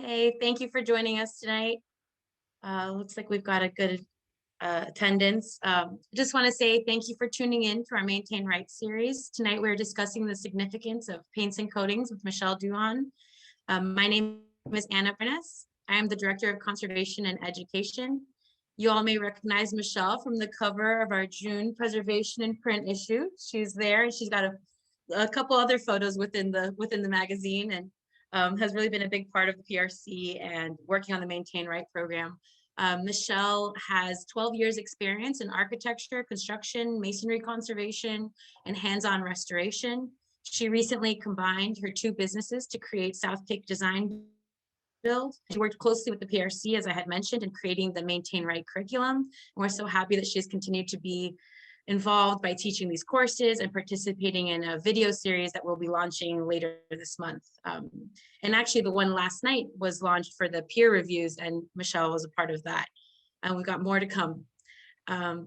Hey, thank you for joining us tonight. Looks like we've got a good attendance. I just want to say thank you for tuning in to our Maintain Right series. Tonight we're discussing the significance of paints and coatings with Michelle Duhon. My name is Anna Bernes. I am the Director of Conservation and Education. You all may recognize Michelle from the cover of our June preservation and print issue. She's there and she's got a couple other photos within the magazine, and has really been a big part of the PRC and working on the Maintain Right program. Michelle has 12 years experience in architecture, construction, masonry conservation, and hands-on restoration. She recently combined her two businesses to create Southkick Design Build. She worked closely with the PRC, as I had mentioned, in creating the Maintain Right curriculum. And we're so happy that she has continued to be involved by teaching these courses and participating in a video series that we'll be launching later this month. And actually the one last night was launched for the peer reviews, and Michelle was a part of that. And we've got more to come.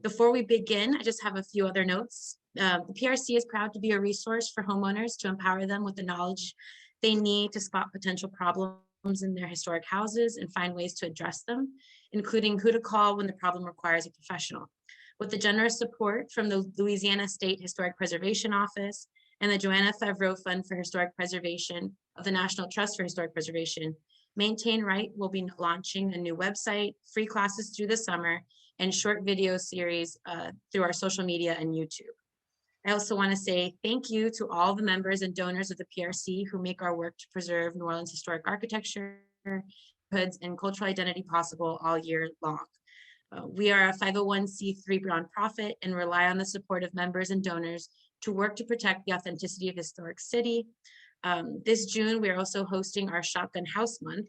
Before we begin, I just have a few other notes. The PRC is proud to be a resource for homeowners to empower them with the knowledge they need to spot potential problems in their historic houses and find ways to address them, including who to call when the problem requires a professional. With the generous support from the Louisiana State Historic Preservation Office and the Joanna Favreau Fund for Historic Preservation of the National Trust for Historic Preservation, Maintain Right will be launching a new website, free classes through the summer, and short video series through our social media and YouTube. I also want to say thank you to all the members and donors of the PRC who make our work to preserve New Orleans historic architecture, hoods, and cultural identity possible all year long. We are a 501c3 nonprofit and rely on the support of members and donors to work to protect the authenticity of historic city. This June, we are also hosting our Shotgun House Month.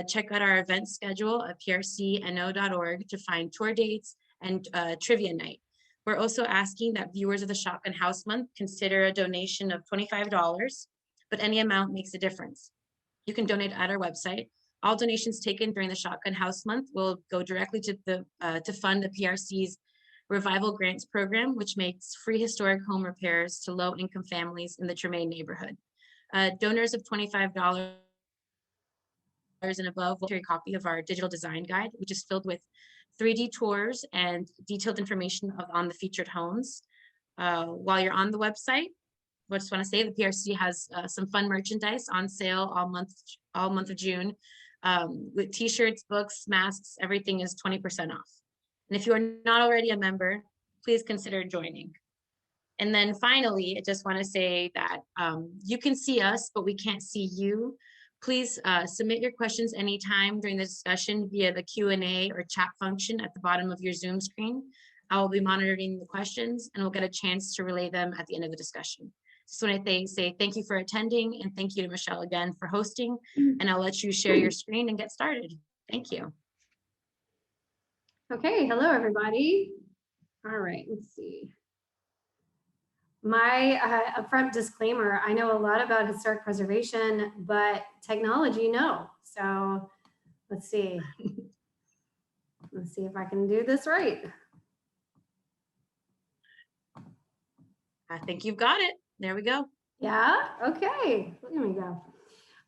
Check out our event schedule at prcno.org to find tour dates and trivia night. We're also asking that viewers of the Shotgun House Month consider a donation of $25, but any amount makes a difference. You can donate at our website. All donations taken during the Shotgun House Month will go directly to fund the PRC's Revival Grants Program, which makes free historic home repairs to low-income families in the Tremaine neighborhood. Donors of $25 and above will get a copy of our digital design guide, which is filled with 3D tours and detailed information on the featured homes. While you're on the website, I just want to say the PRC has some fun merchandise on sale all month of June. With t-shirts, books, masks, everything is 20% off. And if you are not already a member, please consider joining. And then finally, I just want to say that you can see us, but we can't see you. Please submit your questions anytime during the discussion via the Q&A or chat function at the bottom of your Zoom screen. I will be monitoring the questions and we'll get a chance to relay them at the end of the discussion. Just want to say thank you for attending, and thank you to Michelle again for hosting, and I'll let you share your screen and get started. Thank you. Okay, hello everybody. All right, let's see. My upfront disclaimer, I know a lot about historic preservation, but technology, no. So let's see. Let's see if I can do this right. I think you've got it. There we go. Yeah, okay, there we go.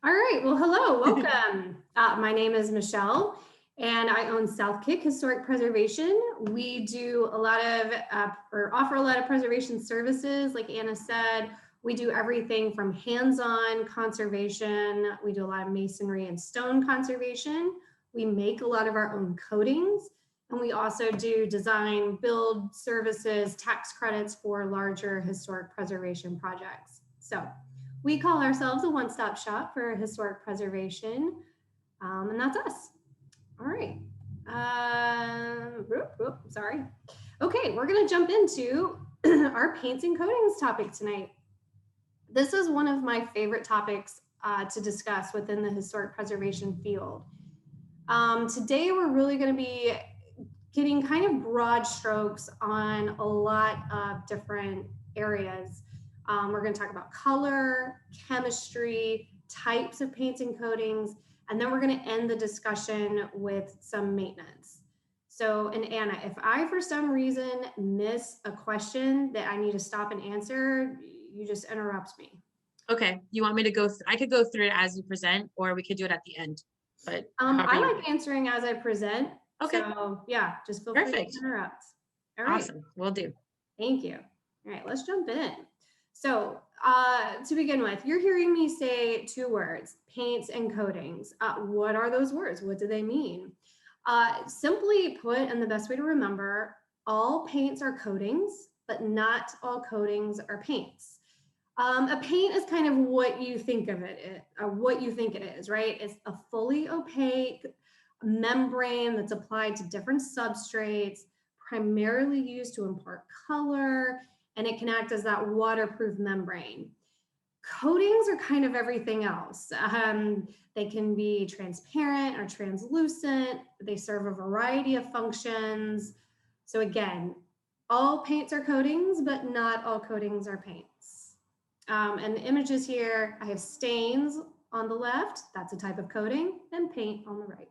All right, well, hello, welcome. My name is Michelle, and I own Southkick Historic Preservation. We do a lot of, or offer a lot of preservation services. Like Anna said, we do everything from hands-on conservation. We do a lot of masonry and stone conservation. We make a lot of our own coatings. And we also do design, build services, tax credits for larger historic preservation projects. So we call ourselves a one-stop shop for historic preservation, and that's us. All right. Sorry. Okay, we're gonna jump into our paints and coatings topic tonight. This is one of my favorite topics to discuss within the historic preservation field. Today, we're really gonna be getting kind of broad strokes on a lot of different areas. We're going to talk about color, chemistry, types of paints and coatings, and then we're going to end the discussion with some maintenance. So, and Anna, if I for some reason miss a question that I need to stop and answer, you just interrupt me. Okay, you want me to go? I could go through it as you present, or we could do it at the end. but I like answering as I present. Okay. So yeah, just feel free to interrupt. All right. Awesome. Will do. Thank you. All right, let's jump in. So to begin with, you're hearing me say two words, paints and coatings. What are those words? What do they mean? Simply put, and the best way to remember, all paints are coatings, but not all coatings are paints. A paint is kind of what you think of it, what you think it is, right? It's a fully opaque membrane that's applied to different substrates, primarily used to impart color, and it can act as that waterproof membrane. Coatings are kind of everything else. They can be transparent or translucent. They serve a variety of functions. So again, all paints are coatings, but not all coatings are paints. And the images here, I have stains on the left, that's a type of coating, and paint on the right.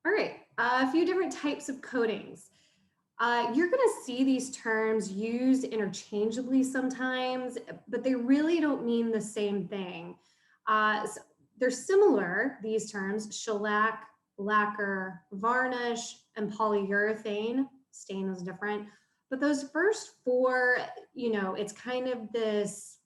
All right, a few different types of coatings. You're gonna see these terms used interchangeably sometimes, but they really don't mean the same thing. So they're similar, these terms, shellac, lacquer, varnish, and polyurethane. Stain is different. But those first four, it's kind of this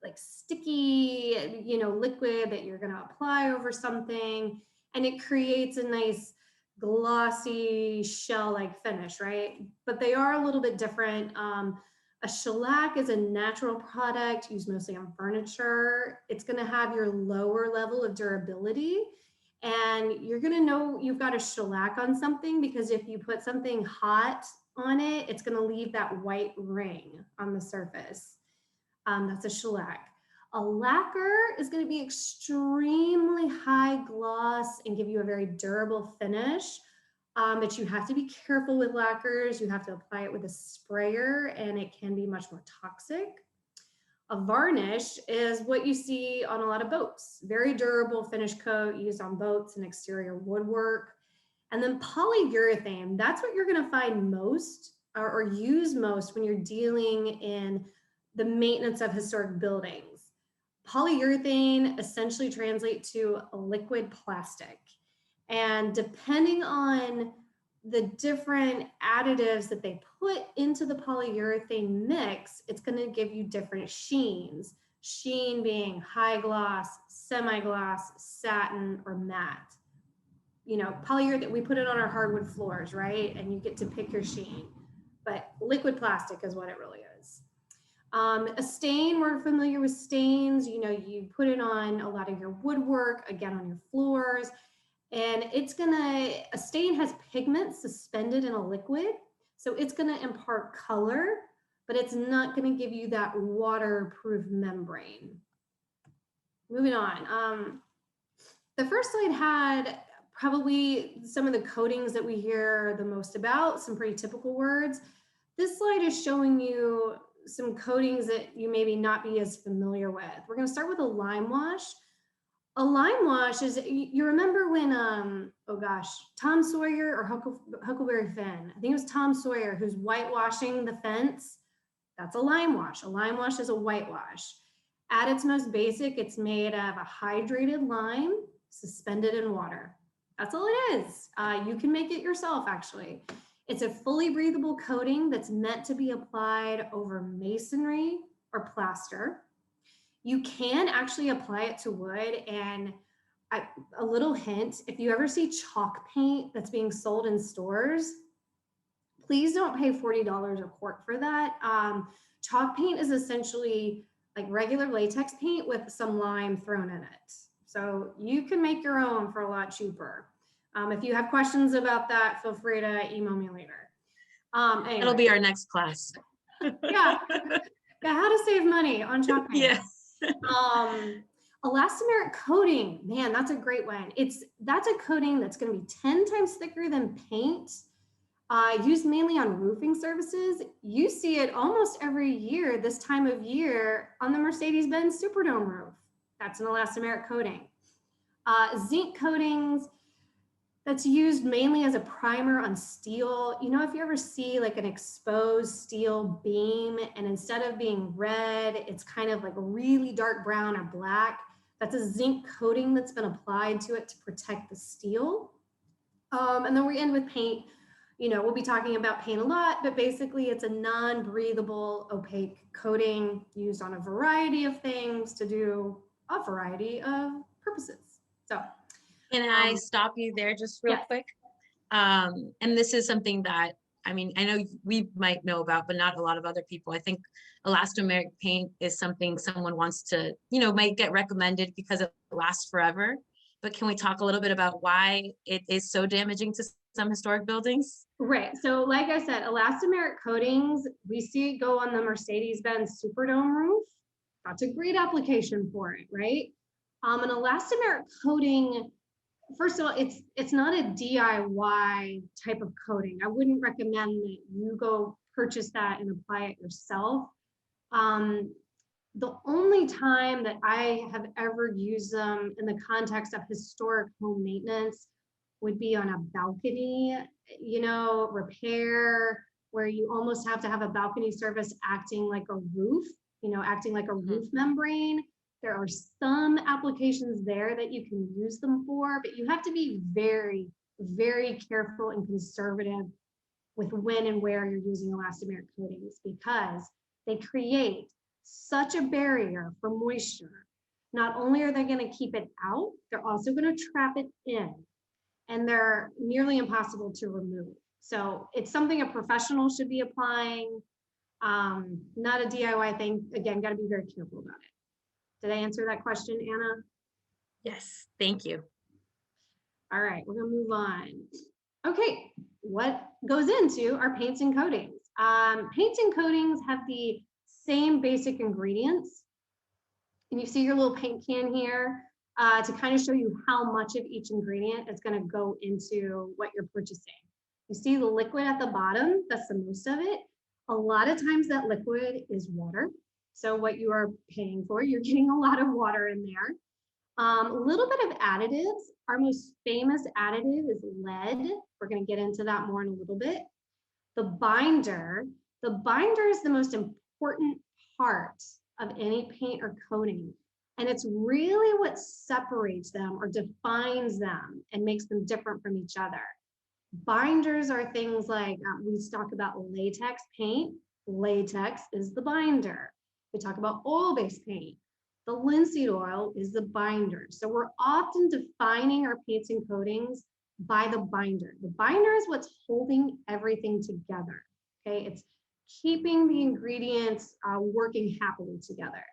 like sticky, liquid that you're gonna apply over something, and it creates a nice glossy shell-like finish, right? But they are a little bit different. A shellac is a natural product used mostly on furniture. It's gonna have your lower level of durability, and you're gonna know you've got a shellac on something because if you put something hot on it, it's gonna leave that white ring on the surface. That's a shellac. A lacquer is going to be extremely high gloss and give you a very durable finish. But you have to be careful with lacquers. You have to apply it with a sprayer and it can be much more toxic. A varnish is what you see on a lot of boats. Very durable finish coat used on boats and exterior woodwork. And then polyurethane, that's what you're going to find most or use most when you're dealing in the maintenance of historic buildings. Polyurethane essentially translates to a liquid plastic. And depending on the different additives that they put into the polyurethane mix, it's going to give you different sheens. Sheen being high gloss, semi-gloss, satin, or matte. Polyurethane, we put it on our hardwood floors, right? And you get to pick your sheen. But liquid plastic is what it really is. A stain, we're familiar with stains. You put it on a lot of your woodwork, again, on your floors. And a stain has pigment suspended in a liquid. So it's gonna impart color, but it's not gonna give you that waterproof membrane. Moving on. The first slide had probably some of the coatings that we hear the most about, some pretty typical words. This slide is showing you some coatings that you maybe not be as familiar with. We're gonna start with a lime wash. A lime wash is, you remember when, Tom Sawyer or Huckleberry Finn, I think it was Tom Sawyer who's whitewashing the fence. That's a lime wash. A lime wash is a whitewash. At its most basic, it's made of a hydrated lime suspended in water. That's all it is. You can make it yourself, actually. It's a fully breathable coating that's meant to be applied over masonry or plaster. You can actually apply it to wood, and a little hint, if you ever see chalk paint that's being sold in stores, please don't pay $40 a quart for that. Chalk paint is essentially like regular latex paint with some lime thrown in it. So you can make your own for a lot cheaper. If you have questions about that, feel free to email me later. Anyway. It'll be our next class. Yeah, how to save money on chalk paint. Yeah. Elastomeric coating, man, that's a great one. That's a coating that's going to be 10 times thicker than paint, used mainly on roofing services. You see it almost every year this time of year on the Mercedes-Benz Superdome roof. That's an elastomeric coating. Zinc coatings, that's used mainly as a primer on steel. If you ever see like an exposed steel beam and instead of being red, it's kind of like a really dark brown or black, That's a zinc coating that's been applied to it to protect the steel. And then we end with paint. You know, we'll be talking about paint a lot, but basically it's a non-breathable opaque coating used on a variety of things to do a variety of purposes. So, Can I stop you there just real yes. quick? And this is something that, I mean, I know we might know about, but not a lot of other people. I think elastomeric paint is something someone wants to, you know, might get recommended because it lasts forever. But can we talk a little bit about why it is so damaging to some historic buildings? Right. So like I said, elastomeric coatings, we see it go on the Mercedes-Benz Superdome roof. That's a great application for it, right? An elastomeric coating, first of all, it's not a DIY type of coating. I wouldn't recommend that you go purchase that and apply it yourself. The only time that I have ever used them in the context of historic home maintenance would be on a balcony, you know, repair, where you almost have to have a balcony service acting like a roof, you know, acting like a roof membrane. There are some applications there that you can use them for, but you have to be very, very careful and conservative with when and where you're using elastomeric coatings, because they create such a barrier for moisture. Not only are they going to keep it out, they're also going to trap it in, and they're nearly impossible to remove. So it's something a professional should be applying, not a DIY thing. Again, got to be very careful about it. Did I answer that question, Anna? Yes, thank you. All right, we're gonna move on. Okay, what goes into our paints and coatings? Paints and coatings have the same basic ingredients. And you see your little paint can here to kind of show you how much of each ingredient is gonna go into what you're purchasing. You see the liquid at the bottom, that's the most of it. A lot of times that liquid is water. So what you are paying for, you're getting a lot of water in there. A little bit of additives. Our most famous additive is lead. We're going to get into that more in a little bit. The binder is the most important part of any paint or coating. And it's really what separates them or defines them and makes them different from each other. Binders are things like, we talk about latex paint. Latex is the binder. We talk about oil-based paint. The linseed oil is the binder. So we're often defining our paints and coatings by the binder. The binder is what's holding everything together, okay? It's keeping the ingredients working happily together.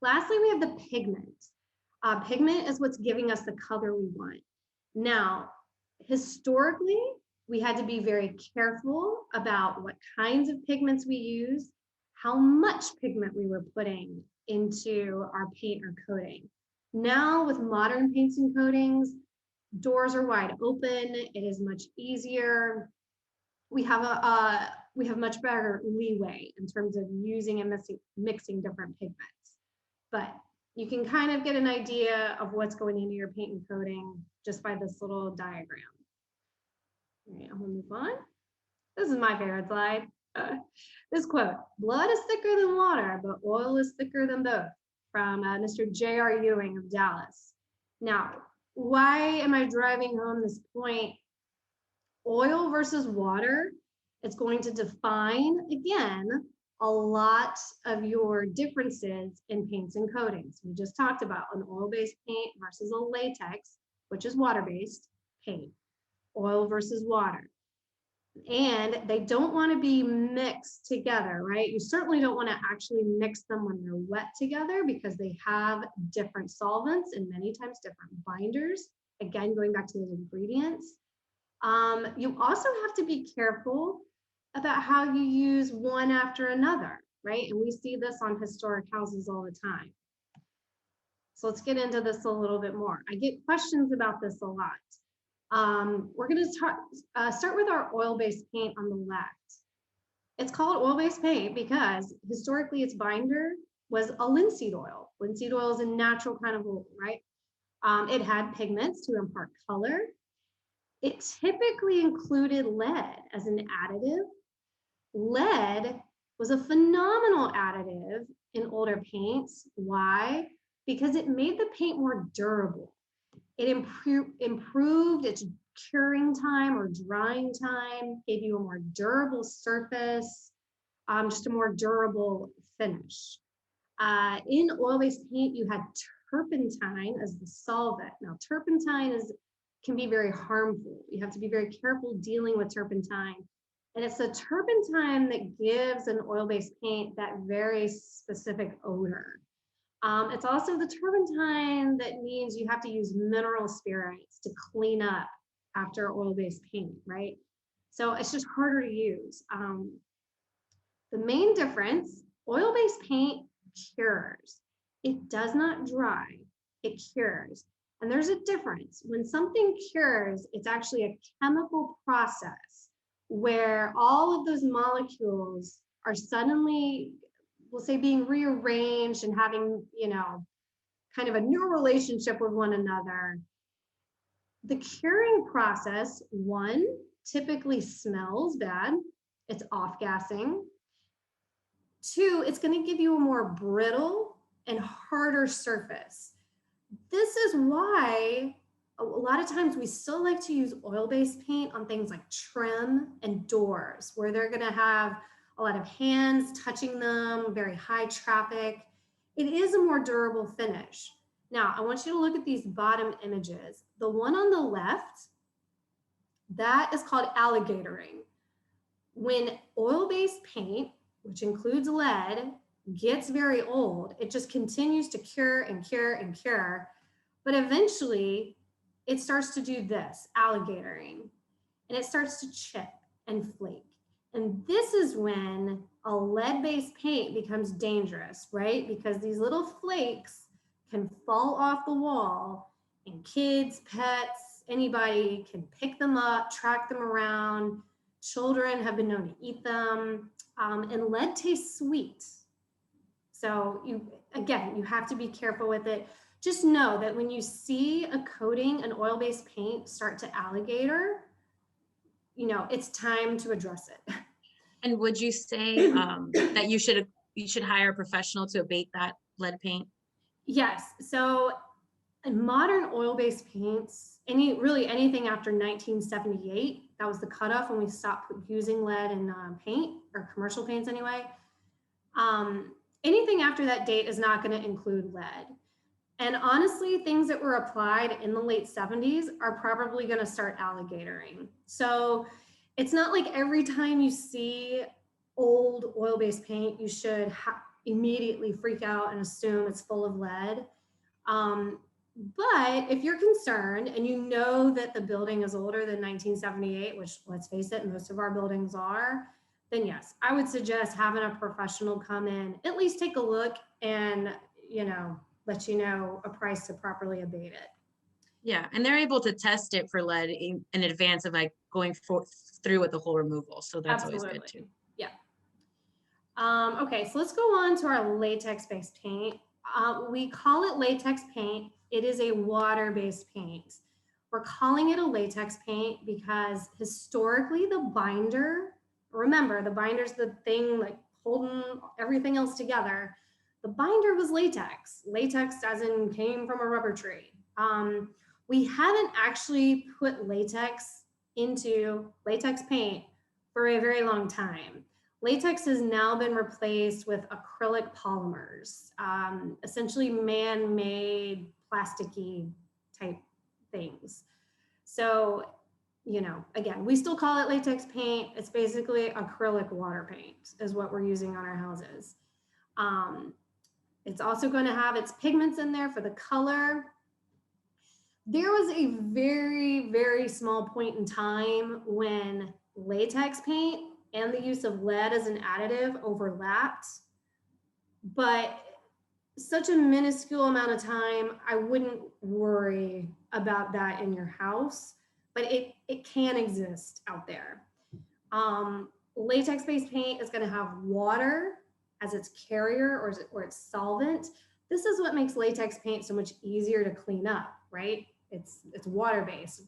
Lastly, we have the pigment. Pigment is what's giving us the color we want. Now, historically, we had to be very careful about what kinds of pigments we use, how much pigment we were putting into our paint or coating. Now with modern paints and coatings, doors are wide open. It is much easier. We have much better leeway in terms of using and mixing different pigments. But you can kind of get an idea of what's going into your paint and coating just by this little diagram. All right, I'm gonna move on. This is my favorite slide. This quote, blood is thicker than water, but oil is thicker than both, from Mr. J.R. Ewing of Dallas. Now, why am I driving home this point? Oil versus water, it's going to define, again, a lot of your differences in paints and coatings. We just talked about an oil-based paint versus a latex, which is water-based paint. Oil versus water. And they don't want to be mixed together, right? You certainly don't want to actually mix them when they're wet together because they have different solvents and many times different binders. Again, going back to those ingredients. You also have to be careful about how you use one after another, right? And we see this on historic houses all the time. So let's get into this a little bit more. I get questions about this a lot. We're going to start with our oil-based paint on the left. It's called oil-based paint because historically its binder was a linseed oil. Linseed oil is a natural kind of oil, right? It had pigments to impart color. It typically included lead as an additive. Lead was a phenomenal additive in older paints. Why? because it made the paint more durable. It improved its curing time or drying time, gave you a more durable surface, just a more durable finish. In oil-based paint, you had turpentine as the solvent. Now, turpentine can be very harmful. You have to be very careful dealing with turpentine. And it's the turpentine that gives an oil-based paint that very specific odor. It's also the turpentine that means you have to use mineral spirits to clean up after oil-based paint, right? So it's just harder to use. The main difference, oil-based paint cures. It does not dry, it cures. And there's a difference. When something cures, it's actually a chemical process where all of those molecules are suddenly, we'll say, being rearranged and having, kind of a new relationship with one another. The curing process, one, typically smells bad. It's off-gassing. Two, it's going to give you a more brittle and harder surface. This is why a lot of times we still like to use oil-based paint on things like trim and doors, where they're going to have a lot of hands touching them, very high traffic. It is a more durable finish. Now, I want you to look at these bottom images. The one on the left, that is called alligatoring. When oil-based paint, which includes lead, gets very old, it just continues to cure and cure and cure. But eventually, it starts to do this, alligatoring, and it starts to chip and flake. And this is when a lead-based paint becomes dangerous, right? Because these little flakes can fall off the wall, and kids, pets, anybody can pick them up, track them around. Children have been known to eat them, and lead tastes sweet. So you have to be careful with it. Just know that when you see a coating, an oil-based paint start to alligator, it's time to address it. And would you say that you should hire a professional to abate that lead paint? Yes. So in modern oil-based paints, anything after 1978, that was the cutoff when we stopped using lead in paint, or commercial paints anyway. Anything after that date is not going to include lead. And honestly, things that were applied in the late 70s are probably going to start alligatoring. So it's not like every time you see old oil-based paint, you should immediately freak out and assume it's full of lead. But if you're concerned and you know that the building is older than 1978, which, let's face it, most of our buildings are, then yes, I would suggest having a professional come in, at least take a look and, let you know a price to properly abate it. Yeah, and they're able to test it for lead in advance of like going through with the whole removal. So that's Absolutely. always good too. Yeah. Okay, so let's go on to our latex-based paint. We call it latex paint. It is a water-based paint. We're calling it a latex paint because historically the binder, remember the binder's the thing like holding everything else together. The binder was latex. Latex as in came from a rubber tree. We haven't actually put latex into latex paint for a very long time. Latex has now been replaced with acrylic polymers, essentially man-made plasticky type things. So, again, we still call it latex paint. It's basically acrylic water paint is what we're using on our houses. It's also going to have its pigments in there for the color. There was a very, very small point in time when latex paint and the use of lead as an additive overlapped, but such a minuscule amount of time, I wouldn't worry about that in your house, but it can exist out there. Latex-based paint is going to have water as its carrier or its solvent. This is what makes latex paint so much easier to clean up, right? It's water-based.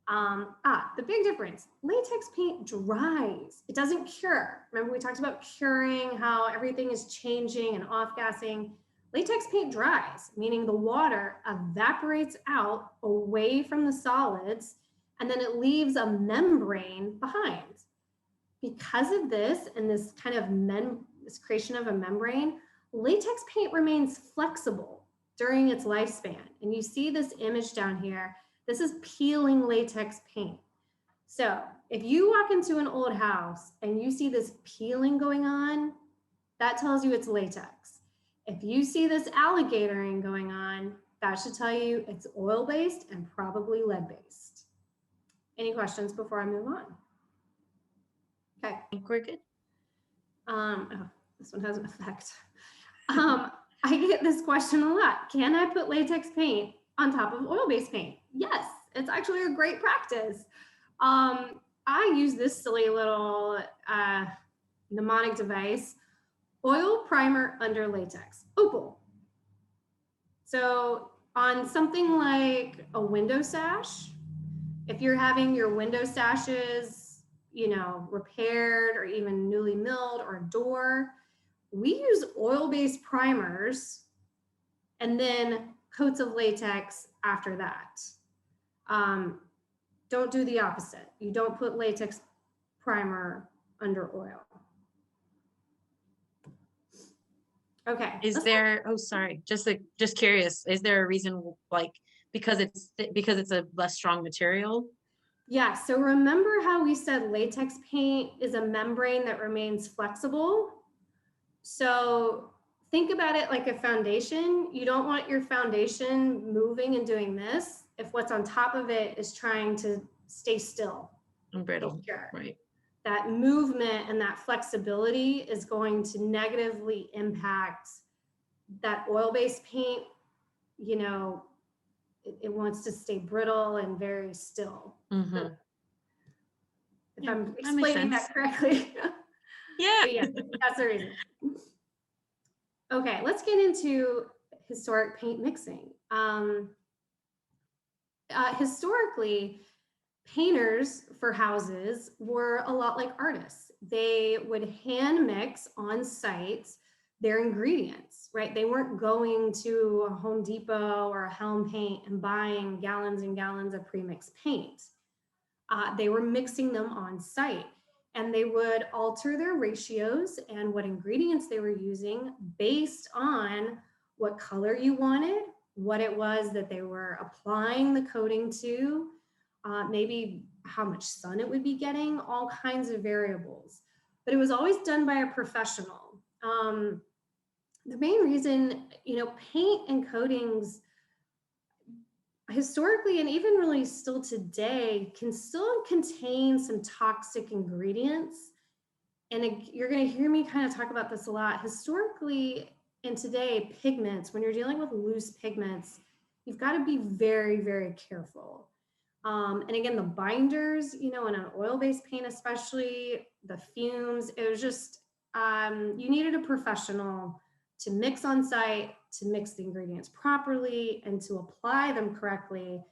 The big difference, latex paint dries. It doesn't cure. Remember we talked about curing, how everything is changing and off-gassing. Latex paint dries, meaning the water evaporates out away from the solids, and then it leaves a membrane behind. Because of this and this kind of this creation of a membrane, latex paint remains flexible during its lifespan. And you see this image down here. This is peeling latex paint. So if you walk into an old house and you see this peeling going on, that tells you it's latex. If you see this alligatoring going on, that should tell you it's oil-based and probably lead-based. Any questions before I move on? Okay. I think we're good. Oh, this one has an effect. I get this question a lot. Can I put latex paint on top of oil-based paint? Yes, it's actually a great practice. I use this silly little mnemonic device, oil primer under latex, opal. So on something like a window sash, if you're having your window sashes, repaired or even newly milled, or a door, we use oil-based primers and then coats of latex after that. Don't do the opposite. You don't put latex primer under oil. Okay. Is there, oh, sorry, just curious, is there a reason, like, because it's a less strong material? Yeah, so remember how we said latex paint is a membrane that remains flexible? So think about it like a foundation. You don't want your foundation moving and doing this if what's on top of it is trying to stay still And brittle, right? That movement and that flexibility is going to negatively impact that oil-based paint. It wants to stay brittle and very still. Mm-hmm. If I'm explaining that correctly. Yeah. But yeah, that's the reason. Okay, let's get into historic paint mixing. Historically, painters for houses were a lot like artists. They would hand mix on site their ingredients, right? They weren't going to a Home Depot or a Helm Paint and buying gallons and gallons of pre-mixed paint. They were mixing them on site, and they would alter their ratios and what ingredients they were using based on what color you wanted, what it was that they were applying the coating to, maybe how much sun it would be getting, all kinds of variables. But it was always done by a professional. The main reason, paint and coatings historically, and even really still today, can still contain some toxic ingredients. And you're going to hear me kind of talk about this a lot. Historically and today, pigments, when you're dealing with loose pigments, you've got to be very, very careful. And again, the binders, in an oil-based paint, especially the fumes, it was just, you needed a professional to mix on site, to mix the ingredients properly, and to apply them correctly.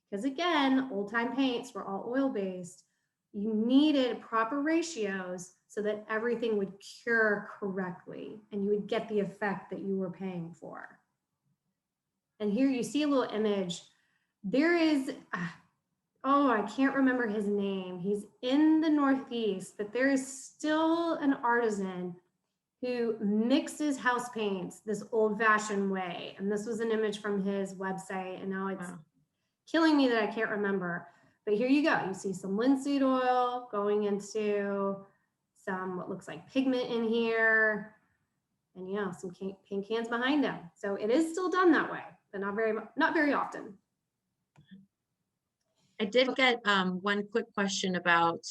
Because again, old time paints were all oil-based. You needed proper ratios so that everything would cure correctly and you would get the effect that you were paying for. And here you see a little image. There is, I can't remember his name. He's in the Northeast, but there is still an artisan who mixes house paints this old-fashioned way. And this was an image from his website, and now it's killing me that I can't remember. But here you go. You see some linseed oil going into some what looks like pigment in here, and some paint cans behind him. So it is still done that way, but not very often. I did get one quick question about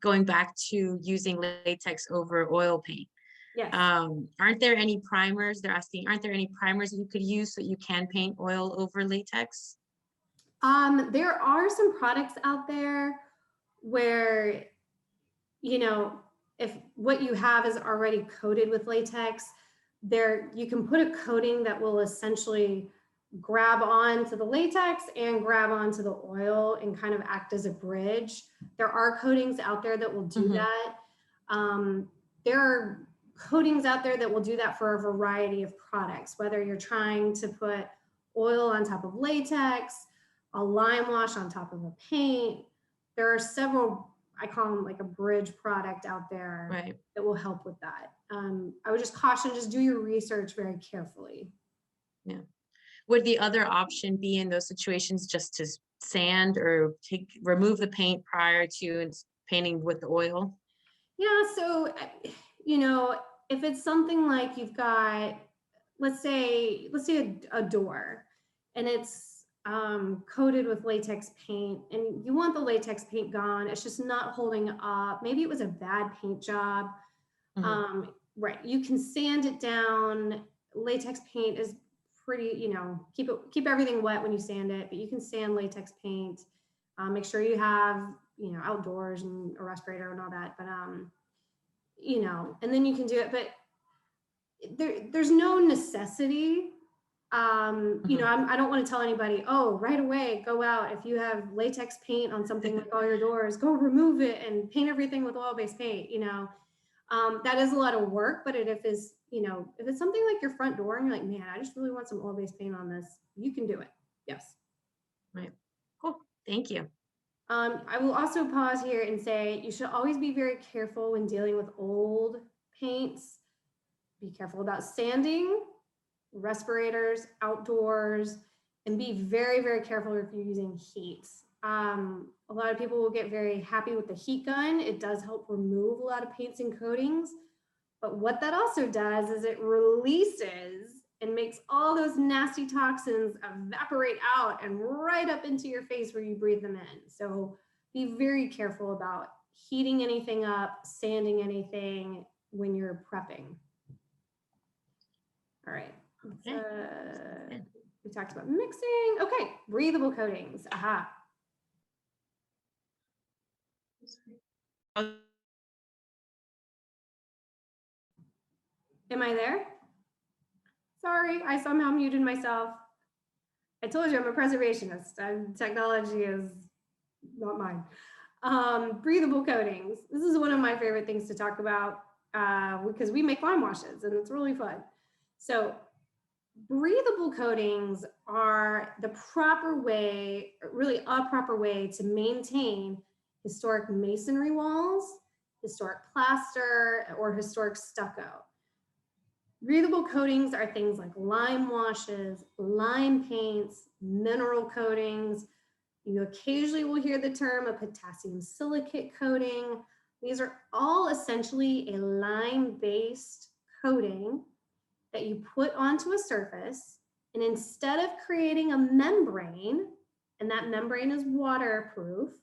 going back to using latex over oil paint. Yes. Aren't there any primers? They're asking, aren't there any primers that you could use so that you can paint oil over latex? There are some products out there where, if what you have is already coated with latex, you can put a coating that will essentially grab onto the latex and grab onto the oil and kind of act as a bridge. There are coatings out there that will do that. There are coatings out there that will do that for a variety of products, whether you're trying to put oil on top of latex, a lime wash on top of a paint. There are several, I call them like a bridge product out there that will help with that. I would just caution, just do your research very carefully. Yeah. Would the other option be in those situations just to sand or remove the paint prior to painting with the oil? Yeah, so, you know, if it's something like you've got, let's say a door and it's coated with latex paint and you want the latex paint gone, it's just not holding up. Maybe it was a bad paint job. Right, you can sand it down. Latex paint is pretty, you know, keep everything wet when you sand it, but you can sand latex paint. Make sure you have, you know, outdoors and a respirator and all that, but you know, and then you can do it, but there's no necessity. You know, I don't want to tell anybody, oh, right away, go out. If you have latex paint on something like all your doors, go remove it and paint everything with oil-based paint, you know. That is a lot of work, but if it's, you know, if it's something like your front door and you're like, man, I just really want some oil-based paint on this, you can do it. Yes. Right. Cool. Thank you. I will also pause here and say you should always be very careful when dealing with old paints. Be careful about sanding, respirators, outdoors, and be very, very careful if you're using heat. A lot of people will get very happy with the heat gun. It does help remove a lot of paints and coatings, but what that also does is it releases and makes all those nasty toxins evaporate out and right up into your face where you breathe them in. So be very careful about heating anything up, sanding anything when you're prepping. All right. We talked about mixing. Okay, breathable coatings. Aha. Am I there? Sorry, I somehow muted myself. I told you I'm a preservationist. Technology is not mine. Breathable coatings. This is one of my favorite things to talk about because we make lime washes and it's really fun. So breathable coatings are the proper way, really a proper way to maintain historic masonry walls, historic plaster, or historic stucco. Breathable coatings are things like lime washes, lime paints, mineral coatings. You occasionally will hear the term a potassium silicate coating. These are all essentially a lime-based coating that you put onto a surface, and instead of creating a membrane, and that membrane is waterproof,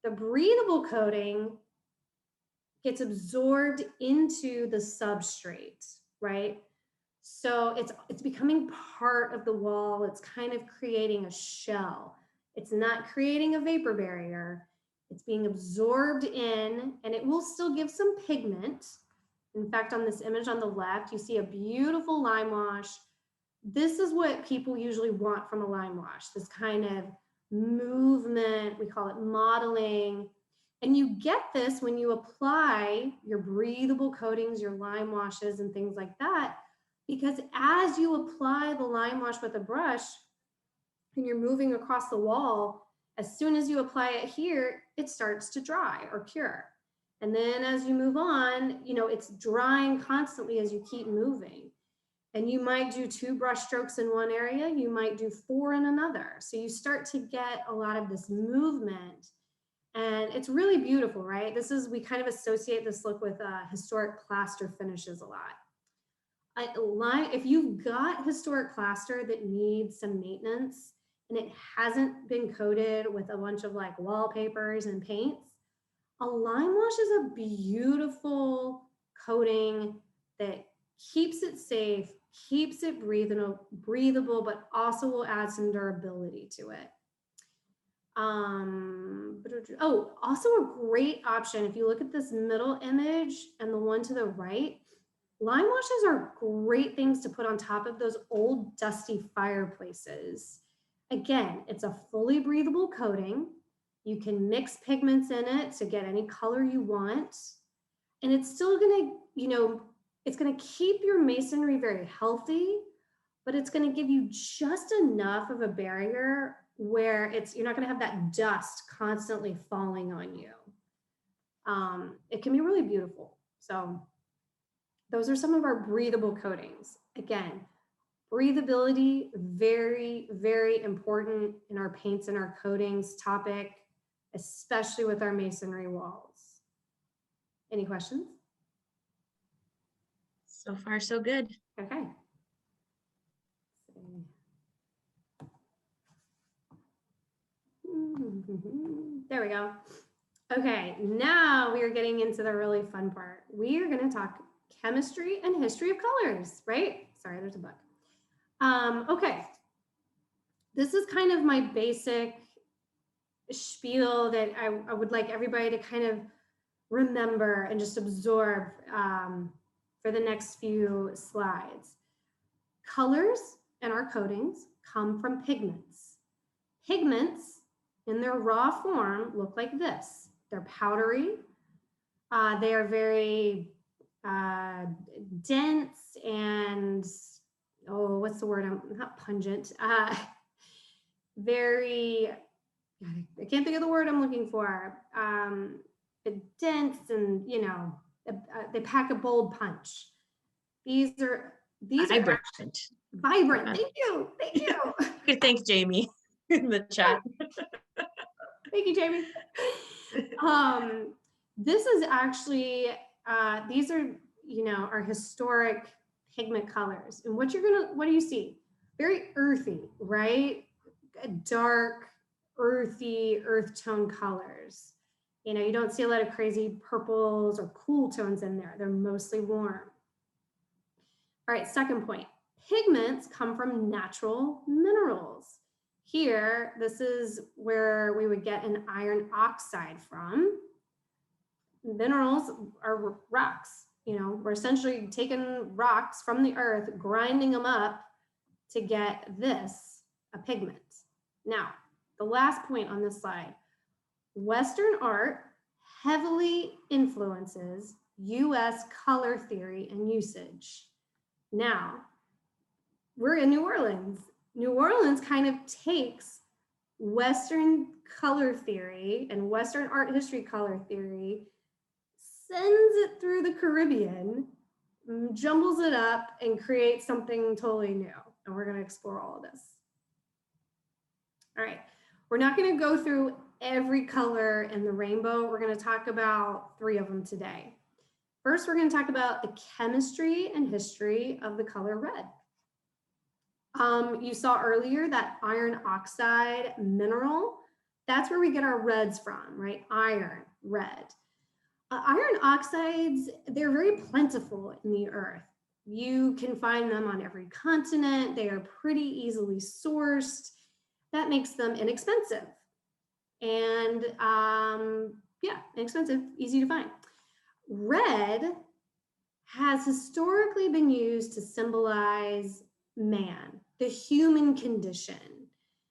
the breathable coating gets absorbed into the substrate, right? So it's becoming part of the wall. It's kind of creating a shell. It's not creating a vapor barrier. It's being absorbed in, and it will still give some pigment. In fact, on this image on the left, you see a beautiful lime wash. This is what people usually want from a lime wash, this kind of movement, we call it modeling. And you get this when you apply your breathable coatings, your lime washes and things like that, because as you apply the lime wash with a brush and you're moving across the wall, as soon as you apply it here, it starts to dry or cure. And then as you move on, you know, it's drying constantly as you keep moving. And you might do 2 brush strokes in one area, you might do 4 in another. So you start to get a lot of this movement. And it's really beautiful, right? We kind of associate this look with historic plaster finishes a lot. If you've got historic plaster that needs some maintenance and it hasn't been coated with a bunch of like wallpapers and paints, a lime wash is a beautiful coating that keeps it safe, keeps it breathable, but also will add some durability to it. Oh, also a great option, if you look at this middle image and the one to the right, lime washes are great things to put on top of those old dusty fireplaces. Again, it's a fully breathable coating. You can mix pigments in it to get any color you want. And it's still gonna, you know, It's going to keep your masonry very healthy, but it's going to give you just enough of a barrier where you're not going to have that dust constantly falling on you. It can be really beautiful. So those are some of our breathable coatings. Again, breathability, very, very important in our paints and our coatings topic, especially with our masonry walls. Any questions? So far, so good. Okay. There we go. Okay, now we are getting into the really fun part. We are going to talk chemistry and history of colors, right? Sorry, there's a bug. Okay, this is kind of my basic spiel that I would like everybody to kind of remember and just absorb for the next few slides. Colors and our coatings come from pigments. Pigments in their raw form look like this. They're powdery. They are very dense and, oh, what's the word? Not pungent. Very, I can't think of the word I'm looking for. Dense and, you know, they pack a bold punch. These are Vibrant. Vibrant. Thank you. Thank you. You could thank Jamie in the chat. Thank you, Jamie. This is actually, these are, you know, our historic pigment colors. And what do you see? Very earthy, right? Dark, earthy, earth tone colors. You know, you don't see a lot of crazy purples or cool tones in there. They're mostly warm. All right, second point. Pigments come from natural minerals. Here, this is where we would get an iron oxide from. Minerals are rocks. You know, we're essentially taking rocks from the earth, grinding them up to get this, a pigment. Now, the last point on this slide, Western art heavily influences US color theory and usage. Now, we're in New Orleans. New Orleans kind of takes Western color theory and Western art history color theory, sends it through the Caribbean, jumbles it up, and creates something totally new. And we're going to explore all of this. All right, we're not going to go through every color in the rainbow. We're going to talk about 3 of them today. First, we're going to talk about the chemistry and history of the color red. You saw earlier that iron oxide mineral. That's where we get our reds from, right? Iron, red. Iron oxides, they're very plentiful in the earth. You can find them on every continent. They are pretty easily sourced. That makes them inexpensive. And yeah, inexpensive, easy to find. Red has historically been used to symbolize man, the human condition.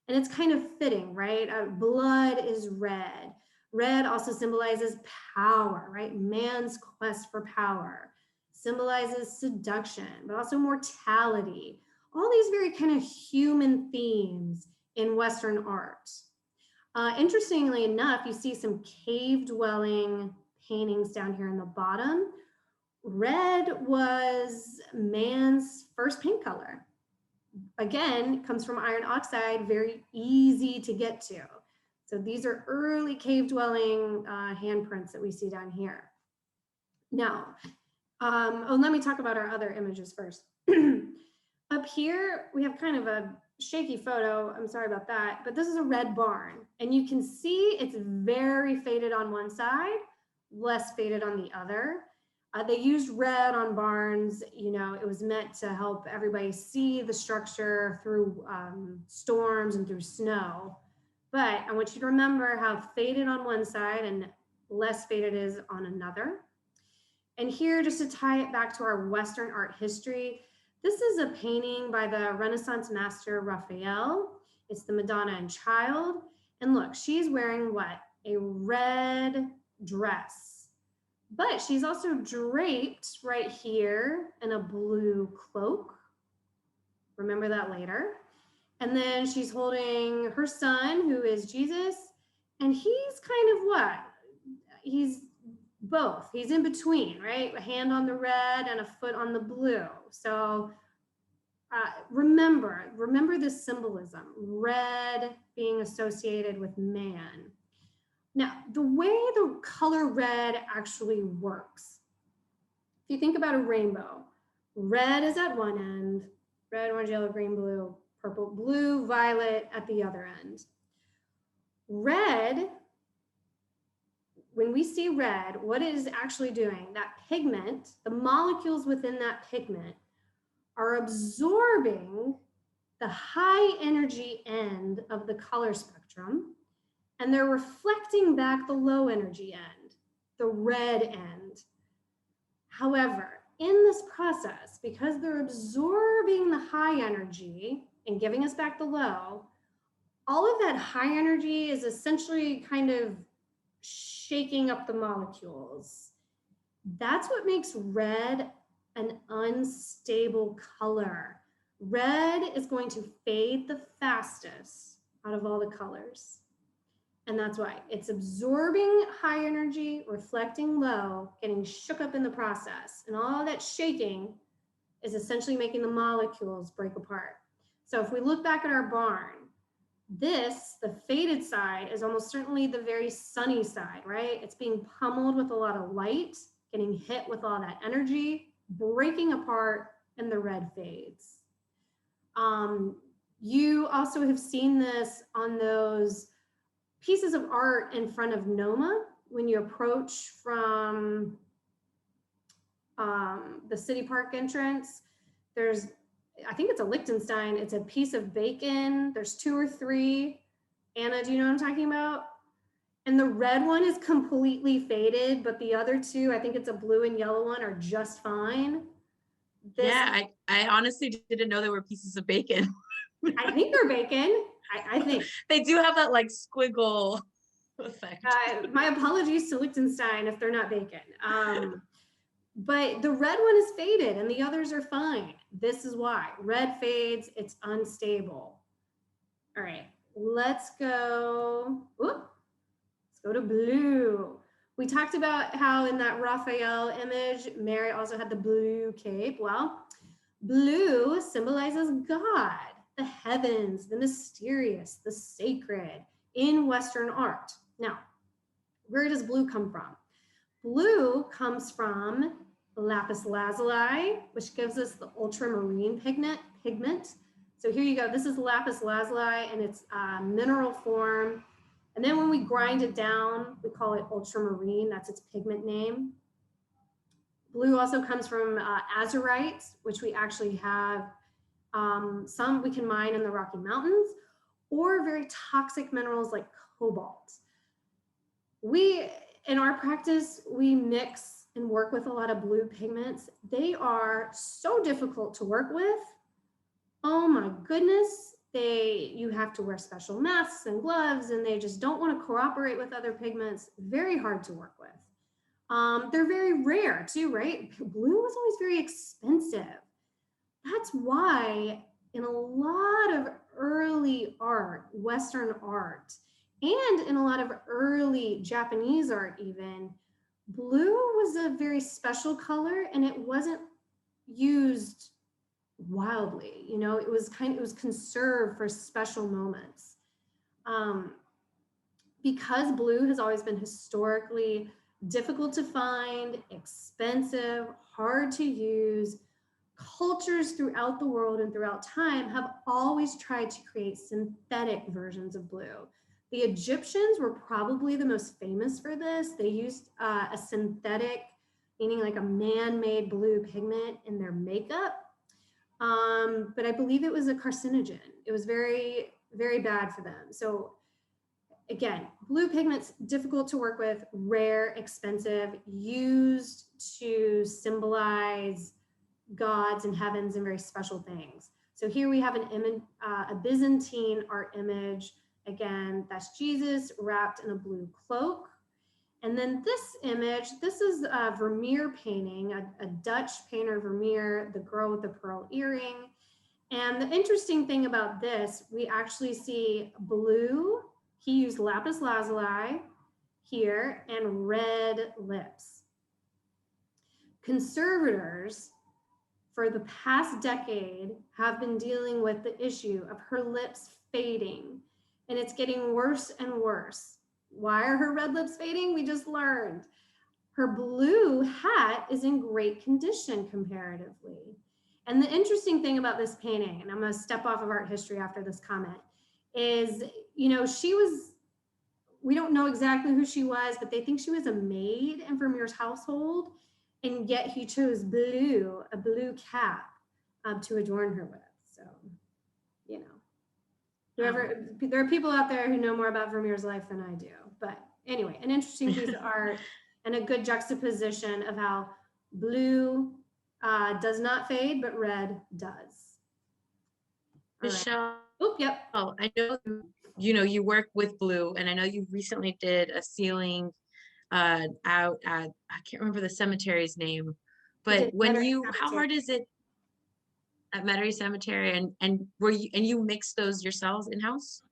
And it's kind of fitting, right? Blood is red. Red also symbolizes power, right? Man's quest for power. Symbolizes seduction, but also mortality. All these very kind of human themes in Western art. Interestingly enough, you see some cave-dwelling paintings down here in the bottom. Red was man's first paint color. Again, comes from iron oxide, very easy to get to. So these are early cave-dwelling handprints that we see down here. Now, let me talk about our other images first. Up here, we have kind of a shaky photo. I'm sorry about that, but this is a red barn. And you can see it's very faded on one side, less faded on the other. They used red on barns. You know, it was meant to help everybody see the structure through storms and through snow. But I want you to remember how faded on one side and less faded is on another. And here, just to tie it back to our Western art history, this is a painting by the Renaissance master Raphael. It's the Madonna and Child. And look, she's wearing what? A red dress. but she's also draped right here in a blue cloak. Remember that later. And then she's holding her son, who is Jesus, and he's kind of what? He's both. He's in between, right? A hand on the red and a foot on the blue. So remember this symbolism, red being associated with man. Now, the way the color red actually works, if you think about a rainbow, red is at one end, red, orange, yellow, green, blue, purple, blue, violet at the other end. Red, when we see red, what it is actually doing, that pigment, the molecules within that pigment are absorbing the high energy end of the color spectrum, and they're reflecting back the low energy end, the red end. However, in this process, because they're absorbing the high energy and giving us back the low, all of that high energy is essentially kind of shaking up the molecules. That's what makes red an unstable color. Red is going to fade the fastest out of all the colors. And that's why it's absorbing high energy, reflecting low, getting shook up in the process. And all that shaking is essentially making the molecules break apart. So if we look back at our barn, this, the faded side, is almost certainly the very sunny side, right? It's being pummeled with a lot of light, getting hit with all that energy, breaking apart, and the red fades. You also have seen this on those pieces of art in front of NOMA when you approach from the city park entrance. There's, I think it's a Liechtenstein, it's a piece of bacon. There's 2 or 3. Anna, do you know what I'm talking about? And the red one is completely faded, but the other 2, I think it's a blue and yellow one, are just fine. Yeah, I honestly didn't know there were pieces of bacon. I think they're bacon. I think. They do have that like squiggle effect. My apologies to Liechtenstein if they're not bacon. But the red one is faded and the others are fine. This is why. Red fades, it's unstable. All right, let's go. Let's go to blue. We talked about how in that Raphael image, Mary also had the blue cape. Well, blue symbolizes God, the heavens, the mysterious, the sacred in Western art. Now, where does blue come from? Blue comes from lapis lazuli, which gives us the ultramarine pigment. So here you go. This is lapis lazuli in its mineral form. And then when we grind it down, we call it ultramarine. That's its pigment name. Blue also comes from azurite, which we actually have some we can mine in the Rocky Mountains, or very toxic minerals like cobalt. In our practice, we mix and work with a lot of blue pigments. They are so difficult to work with. Oh my goodness. You have to wear special masks and gloves, and they just don't want to cooperate with other pigments. Very hard to work with. They're very rare too, right? Blue was always very expensive. That's why in a lot of early art, Western art, and in a lot of early Japanese art even, blue was a very special color and it wasn't used wildly. You know, it was conserved for special moments. Because blue has always been historically difficult to find, expensive, hard to use, cultures throughout the world and throughout time have always tried to create synthetic versions of blue. The Egyptians were probably the most famous for this. They used a synthetic, meaning like a man-made blue pigment in their makeup. But I believe it was a carcinogen. It was very, very bad for them. So again, blue pigments, difficult to work with, rare, expensive, used to symbolize gods and heavens and very special things. So here we have an image, a Byzantine art image. Again, that's Jesus wrapped in a blue cloak. And then this image, this is a Vermeer painting, a Dutch painter Vermeer, the girl with the pearl earring. And the interesting thing about this, we actually see blue. He used lapis lazuli here and red lips. Conservators for the past decade have been dealing with the issue of her lips fading, and it's getting worse and worse. Why are her red lips fading? We just learned. Her blue hat is in great condition comparatively. And the interesting thing about this painting, and I'm going to step off of art history after this comment, is, you know, she was, we don't know exactly who she was, but they think she was a maid in Vermeer's household, and yet he chose blue, a blue cap, to adorn her with. So, you know, whoever, there are people out there who know more about Vermeer's life than I do. But anyway, an interesting piece of art and a good juxtaposition of how blue does not fade, but red does. All right. Michelle, Oh, yep. I know you work with blue, and I know you recently did a ceiling out at, I can't remember the cemetery's name, but when you, how hard is it at Metairie Cemetery, and you mix those yourselves in-house?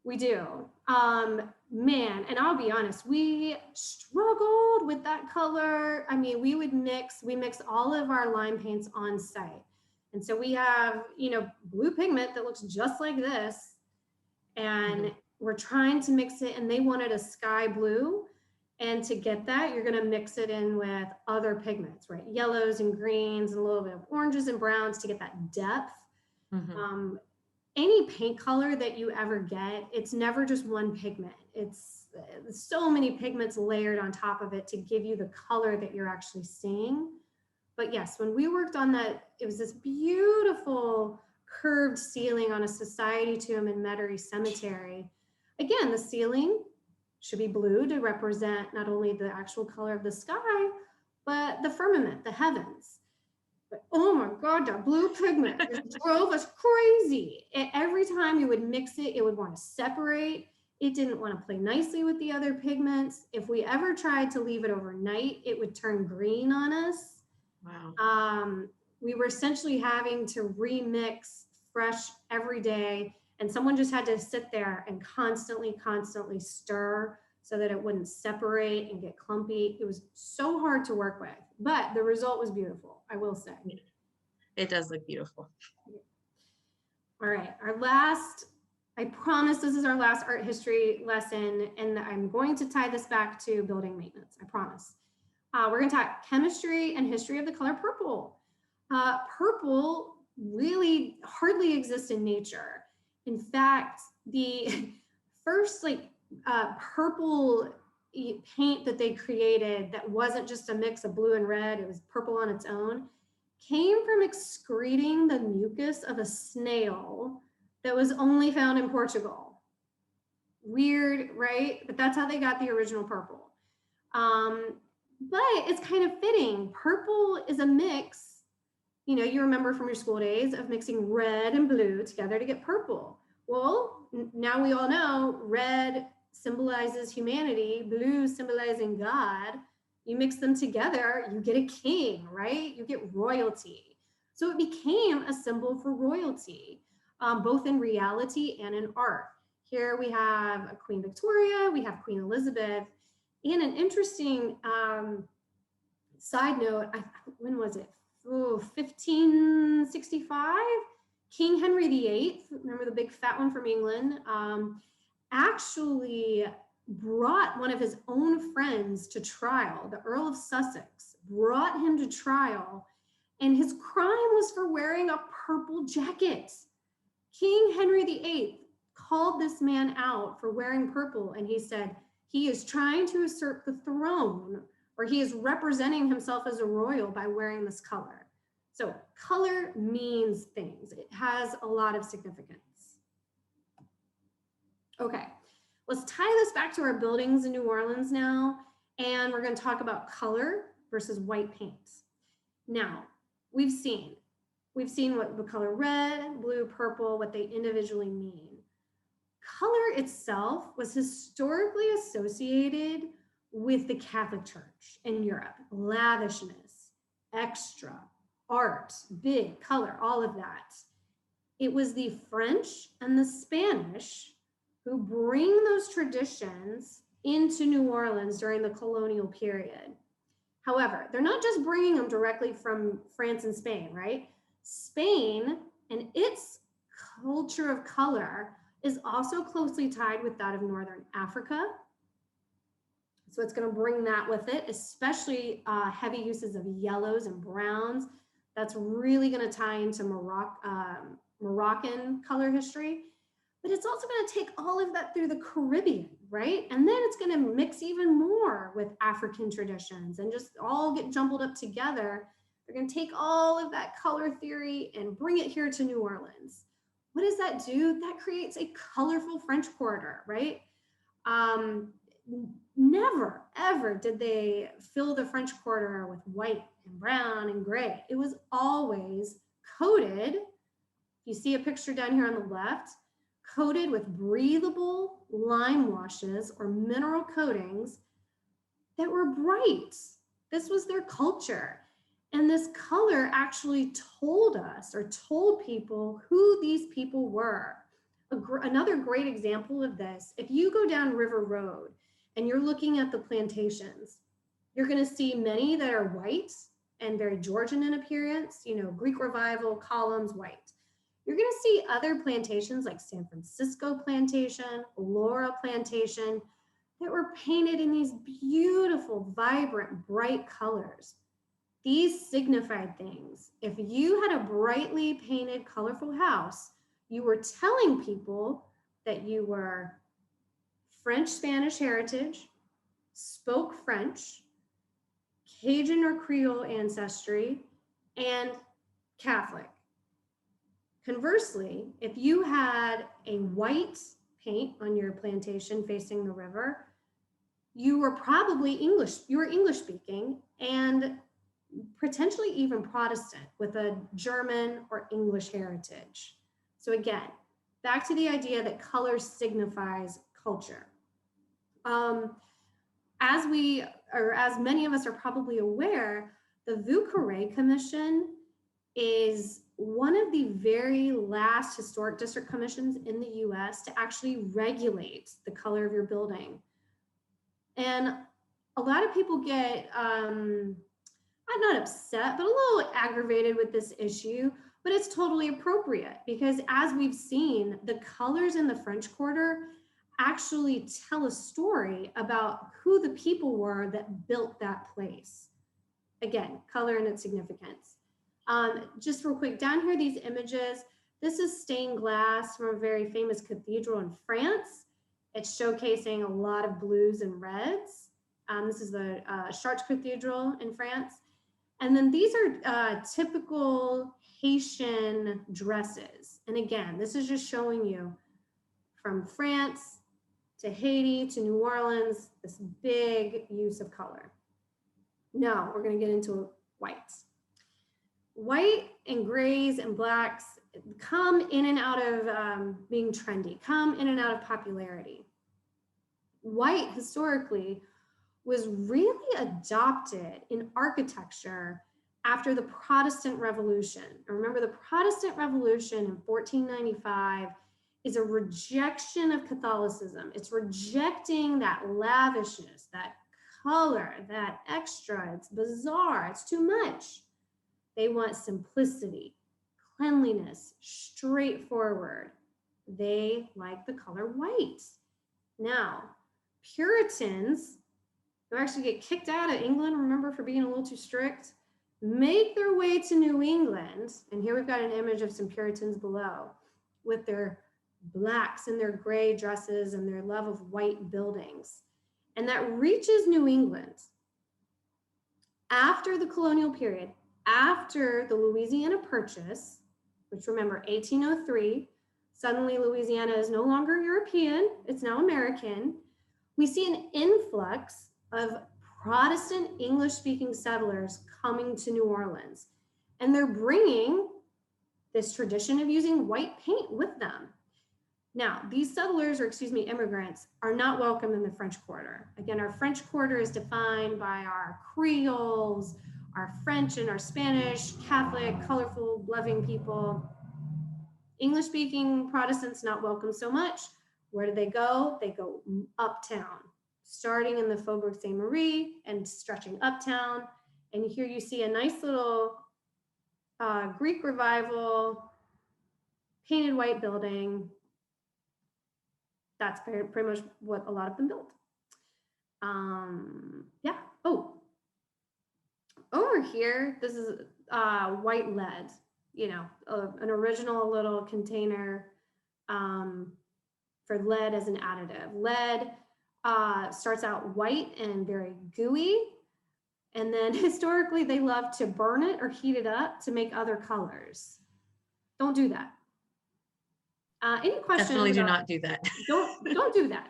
We do. Man, and I'll be honest, we struggled with that color. I mean, we mix all of our lime paints on site. And so we have, you know, blue pigment that looks just like this. And we're trying to mix it, and they wanted a sky blue. And to get that, you're gonna mix it in with other pigments, right? Yellows and greens and a little bit of oranges and browns to get that depth. Any paint color that you ever get, it's never just one pigment. It's so many pigments layered on top of it to give you the color that you're actually seeing. But yes, when we worked on that, it was this beautiful curved ceiling on a society tomb in Metairie Cemetery. Again, the ceiling should be blue to represent not only the actual color of the sky, but the firmament, the heavens. But oh my God, that blue pigment just drove us crazy. Every time you would mix it, it would want to separate. It didn't want to play nicely with the other pigments. If we ever tried to leave it overnight, it would turn green on us. Wow. We were essentially having to remix fresh every day, and someone just had to sit there and constantly stir so that it wouldn't separate and get clumpy. It was so hard to work with, but the result was beautiful, I will say. It does look beautiful. All right, our last, I promise this is our last art history lesson, and I'm going to tie this back to building maintenance, I promise. We're gonna talk chemistry and history of the color purple. Purple really hardly exists in nature. In fact, the first purple paint that they created that wasn't just a mix of blue and red, it was purple on its own, came from excreting the mucus of a snail that was only found in Portugal. Weird, right? But that's how they got the original purple. But it's kind of fitting. Purple is a mix, you know, you remember from your school days of mixing red and blue together to get purple. Well, now we all know red symbolizes humanity, blue symbolizing God. You mix them together, you get a king, right? You get royalty. So it became a symbol for royalty, both in reality and in art. Here we have Queen Victoria, we have Queen Elizabeth, and an interesting side note, when was it? 1565? King Henry VIII, remember the big fat one from England, actually brought one of his own friends to trial. The Earl of Sussex brought him to trial, and his crime was for wearing a purple jacket. King Henry VIII called this man out for wearing purple, and he said, he is trying to usurp the throne, or he is representing himself as a royal by wearing this color. So color means things. It has a lot of significance. Okay, let's tie this back to our buildings in New Orleans now, and we're going to talk about color versus white paint. Now, we've seen what the color red, blue, purple, what they individually mean. Color itself was historically associated with the Catholic Church in Europe. Lavishness, extra, art, big, color, all of that. It was the French and the Spanish who bring those traditions into New Orleans during the colonial period. However, they're not just bringing them directly from France and Spain, right? Spain and its culture of color is also closely tied with that of Northern Africa. So it's going to bring that with it, especially heavy uses of yellows and browns. That's really going to tie into Moroccan color history. But it's also going to take all of that through the Caribbean, right? And then it's going to mix even more with African traditions and just all get jumbled up together. They're going to take all of that color theory and bring it here to New Orleans. What does that do? That creates a colorful French Quarter, right? Never, ever did they fill the French Quarter with white and brown and gray. It was always coated. You see a picture down here on the left, coated with breathable lime washes or mineral coatings that were bright. This was their culture. And this color actually told us or told people who these people were. Another great example of this, if you go down River Road and you're looking at the plantations, you're going to see many that are white and very Georgian in appearance, you know, Greek Revival, columns, white. You're going to see other plantations like San Francisco Plantation, Laura Plantation, that were painted in these beautiful, vibrant, bright colors. These signified things. If you had a brightly painted, colorful house, you were telling people that you were French-Spanish heritage, spoke French, Cajun or Creole ancestry, and Catholic. Conversely, if you had a white paint on your plantation facing the river, you were probably English, you were English speaking and potentially even Protestant with a German or English heritage. So again, back to the idea that color signifies culture. As many of us are probably aware, the Voc Commission is one of the very last historic district commissions in the US to actually regulate the color of your building. And a lot of people get, I'm not upset, but a little aggravated with this issue, but it's totally appropriate because as we've seen, the colors in the French Quarter actually tell a story about who the people were that built that place. Again, color and its significance. Just real quick, down here, these images, this is stained glass from a very famous cathedral in France. It's showcasing a lot of blues and reds. This is the Chartres Cathedral in France. And then these are typical Haitian dresses. And again, this is just showing you from France to Haiti to New Orleans, this big use of color. Now we're going to get into whites. White and grays and blacks come in and out of being trendy, come in and out of popularity. White historically was really adopted in architecture after the Protestant Revolution. And remember, the Protestant Revolution in 1495 is a rejection of Catholicism. It's rejecting that lavishness, that color, that extra. It's bizarre. It's too much. They want simplicity, cleanliness, straightforward. They like the color white. Now, Puritans, who actually get kicked out of England, remember, for being a little too strict, make their way to New England. And here we've got an image of some Puritans below with their blacks and their gray dresses and their love of white buildings. And that reaches New England after the colonial period, after the Louisiana Purchase, which remember, 1803, suddenly Louisiana is no longer European, it's now American. We see an influx of Protestant English-speaking settlers coming to New Orleans, and they're bringing this tradition of using white paint with them. Now, these settlers, or excuse me, immigrants, are not welcome in the French Quarter. Again, our French Quarter is defined by our Creoles, our French and our Spanish, Catholic, colorful, loving people. English-speaking Protestants not welcome so much. Where do they go? They go uptown, starting in the Faubourg Saint-Marie and stretching uptown. And here you see a nice little Greek Revival painted white building. That's pretty much what a lot of them built. Yeah. Oh, over here, this is white lead, you know, an original little container for lead as an additive. Lead starts out white and very gooey. And then historically, they love to burn it or heat it up to make other colors. Don't do that. Any questions? Definitely do not do that. Don't do that.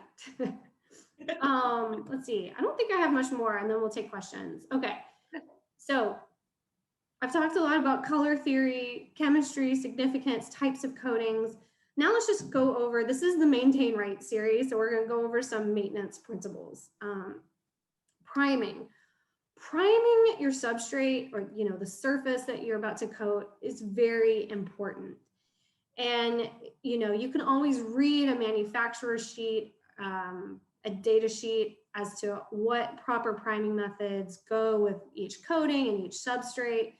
Let's see. I don't think I have much more, and then we'll take questions. Okay. So I've talked a lot about color theory, chemistry, significance, types of coatings. Now let's just go over, this is the Maintain Right series, so we're going to go over some maintenance principles. Priming. Priming your substrate, or you know, the surface that you're about to coat, is very important. And you know, you can always read a manufacturer's sheet, a data sheet as to what proper priming methods go with each coating and each substrate.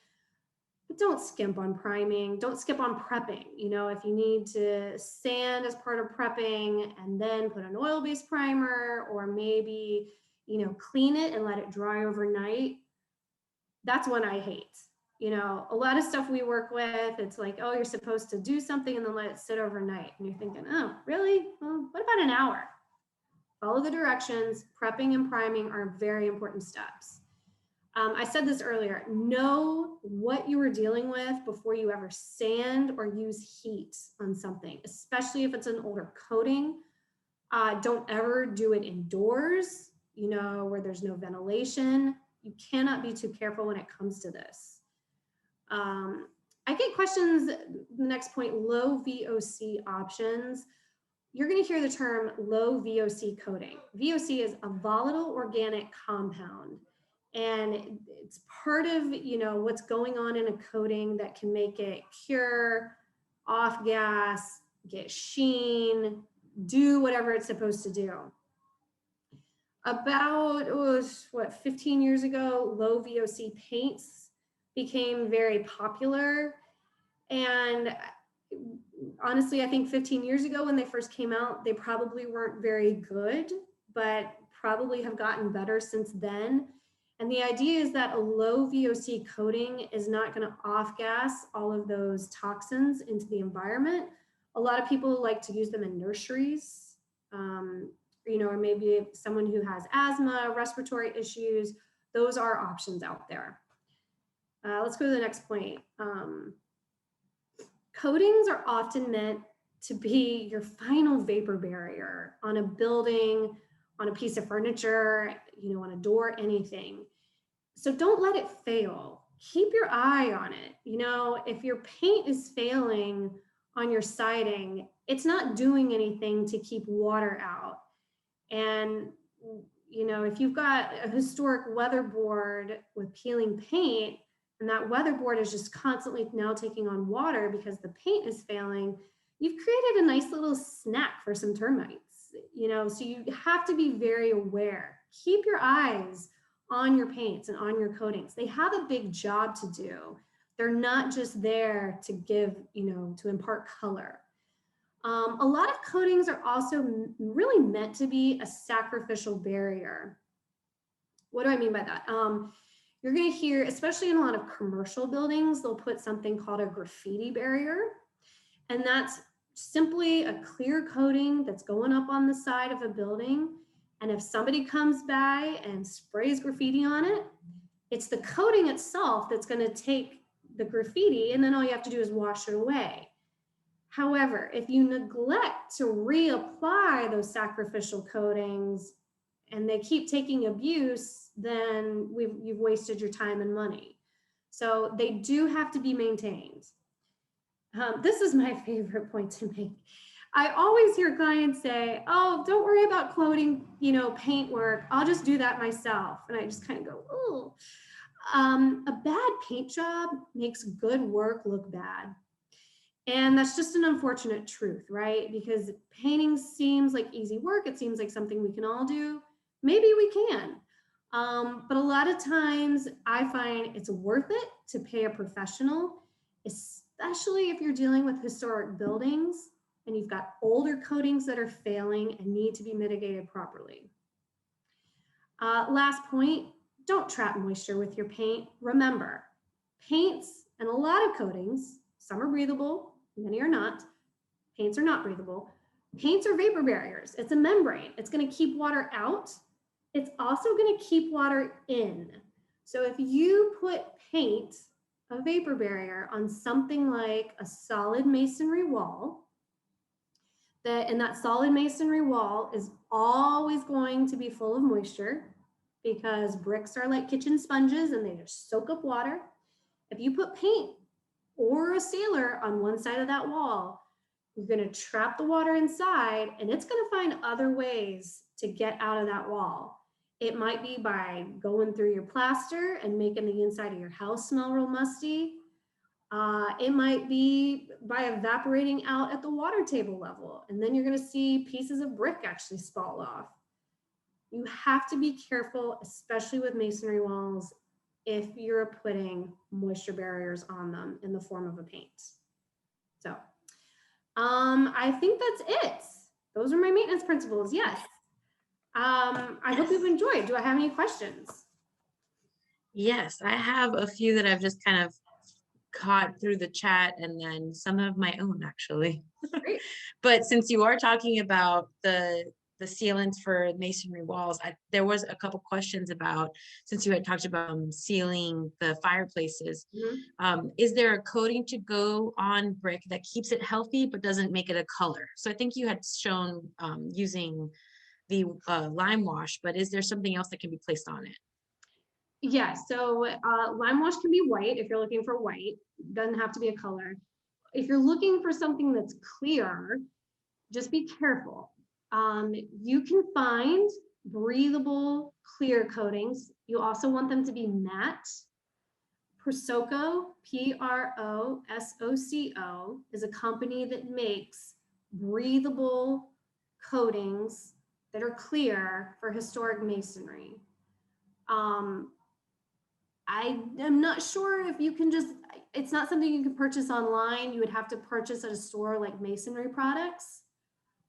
But don't skimp on priming. Don't skip on prepping. You know, if you need to sand as part of prepping and then put an oil-based primer, or maybe, you know, clean it and let it dry overnight, that's one I hate. You know, a lot of stuff we work with, it's like, oh, you're supposed to do something and then let it sit overnight. And you're thinking, oh, really? Well, what about an hour? Follow the directions. Prepping and priming are very important steps. I said this earlier, know what you are dealing with before you ever sand or use heat on something, especially if it's an older coating. Don't ever do it indoors, you know, where there's no ventilation. You cannot be too careful when it comes to this. I get questions, the next point, low VOC options. You're going to hear the term low VOC coating. VOC is a volatile organic compound, and it's part of, you know, what's going on in a coating that can make it cure, off gas, get sheen, do whatever it's supposed to do. About, 15 years ago, low VOC paints became very popular. And honestly, I think 15 years ago when they first came out, they probably weren't very good, but probably have gotten better since then. And the idea is that a low VOC coating is not going to off-gas all of those toxins into the environment. A lot of people like to use them in nurseries, you know, or maybe someone who has asthma, respiratory issues. Those are options out there. Let's go to the next point. Coatings are often meant to be your final vapor barrier on a building, on a piece of furniture, you know, on a door, anything. So don't let it fail. Keep your eye on it. You know, if your paint is failing on your siding, it's not doing anything to keep water out. And, you know, if you've got a historic weatherboard with peeling paint, and that weatherboard is just constantly now taking on water because the paint is failing, you've created a nice little snack for some termites, you know, so you have to be very aware. Keep your eyes on your paints and on your coatings. They have a big job to do. They're not just there to give, you know, to impart color. A lot of coatings are also really meant to be a sacrificial barrier. What do I mean by that? You're going to hear, especially in a lot of commercial buildings, they'll put something called a graffiti barrier. And that's simply a clear coating that's going up on the side of a building. And if somebody comes by and sprays graffiti on it, it's the coating itself that's going to take the graffiti, and then all you have to do is wash it away. However, if you neglect to reapply those sacrificial coatings and they keep taking abuse, then you've wasted your time and money. So they do have to be maintained. This is my favorite point to make. I always hear clients say, oh, don't worry about quoting, paint work. I'll just do that myself. And I just kind of go, oh, a bad paint job makes good work look bad. And that's just an unfortunate truth, right? Because painting seems like easy work. It seems like something we can all do. Maybe we can. But a lot of times I find it's worth it to pay a professional, especially if you're dealing with historic buildings and you've got older coatings that are failing and need to be mitigated properly. Last point, don't trap moisture with your paint. Remember, paints and a lot of coatings, some are breathable, many are not. Paints are not breathable. Paints are vapor barriers. It's a membrane. It's going to keep water out. It's also going to keep water in. So if you put paint, a vapor barrier, on something like a solid masonry wall, and that solid masonry wall is always going to be full of moisture because bricks are like kitchen sponges and they just soak up water. If you put paint or a sealer on one side of that wall, you're going to trap the water inside and it's going to find other ways to get out of that wall. It might be by going through your plaster and making the inside of your house smell real musty. It might be by evaporating out at the water table level, and then you're going to see pieces of brick actually fall off. You have to be careful, especially with masonry walls, if you're putting moisture barriers on them in the form of a paint. So I think that's it. Those are my maintenance principles. Yes. I hope you've enjoyed. Do I have any questions? Yes, I have a few that I've just kind of caught through the chat and then some of my own actually. Great. But since you are talking about the sealants for masonry walls, there was a couple questions about, since you had talked about sealing the fireplaces, is there a coating to go on brick that keeps it healthy but doesn't make it a color? So I think you had shown using the lime wash, but is there something else that can be placed on it? Yeah, so lime wash can be white if you're looking for white. Doesn't have to be a color. If you're looking for something that's clear, just be careful. You can find breathable clear coatings. You also want them to be matte. Prosoco, P-R-O-S-O-C-O, is a company that makes breathable coatings that are clear for historic masonry. I am not sure if you can it's not something you can purchase online. You would have to purchase at a store like Masonry Products,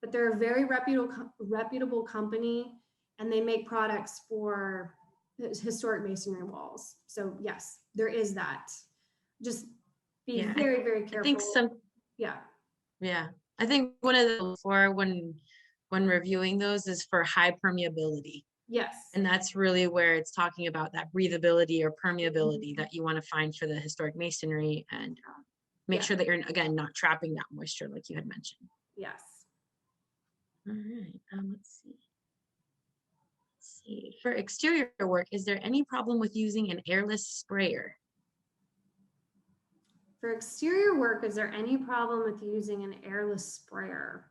but they're a very reputable company and they make products for historic masonry walls. So yes, there is that. Just be very, very careful. I think Yeah. I think one of the for when reviewing those is for high permeability. Yes. And that's really where it's talking about that breathability or permeability that you want to find for the historic masonry, and make sure that you're, again, not trapping that moisture like you had mentioned. Yes. All right. Let's see. For exterior work, is there any problem with using an airless sprayer? For exterior work, is there any problem with using an airless sprayer?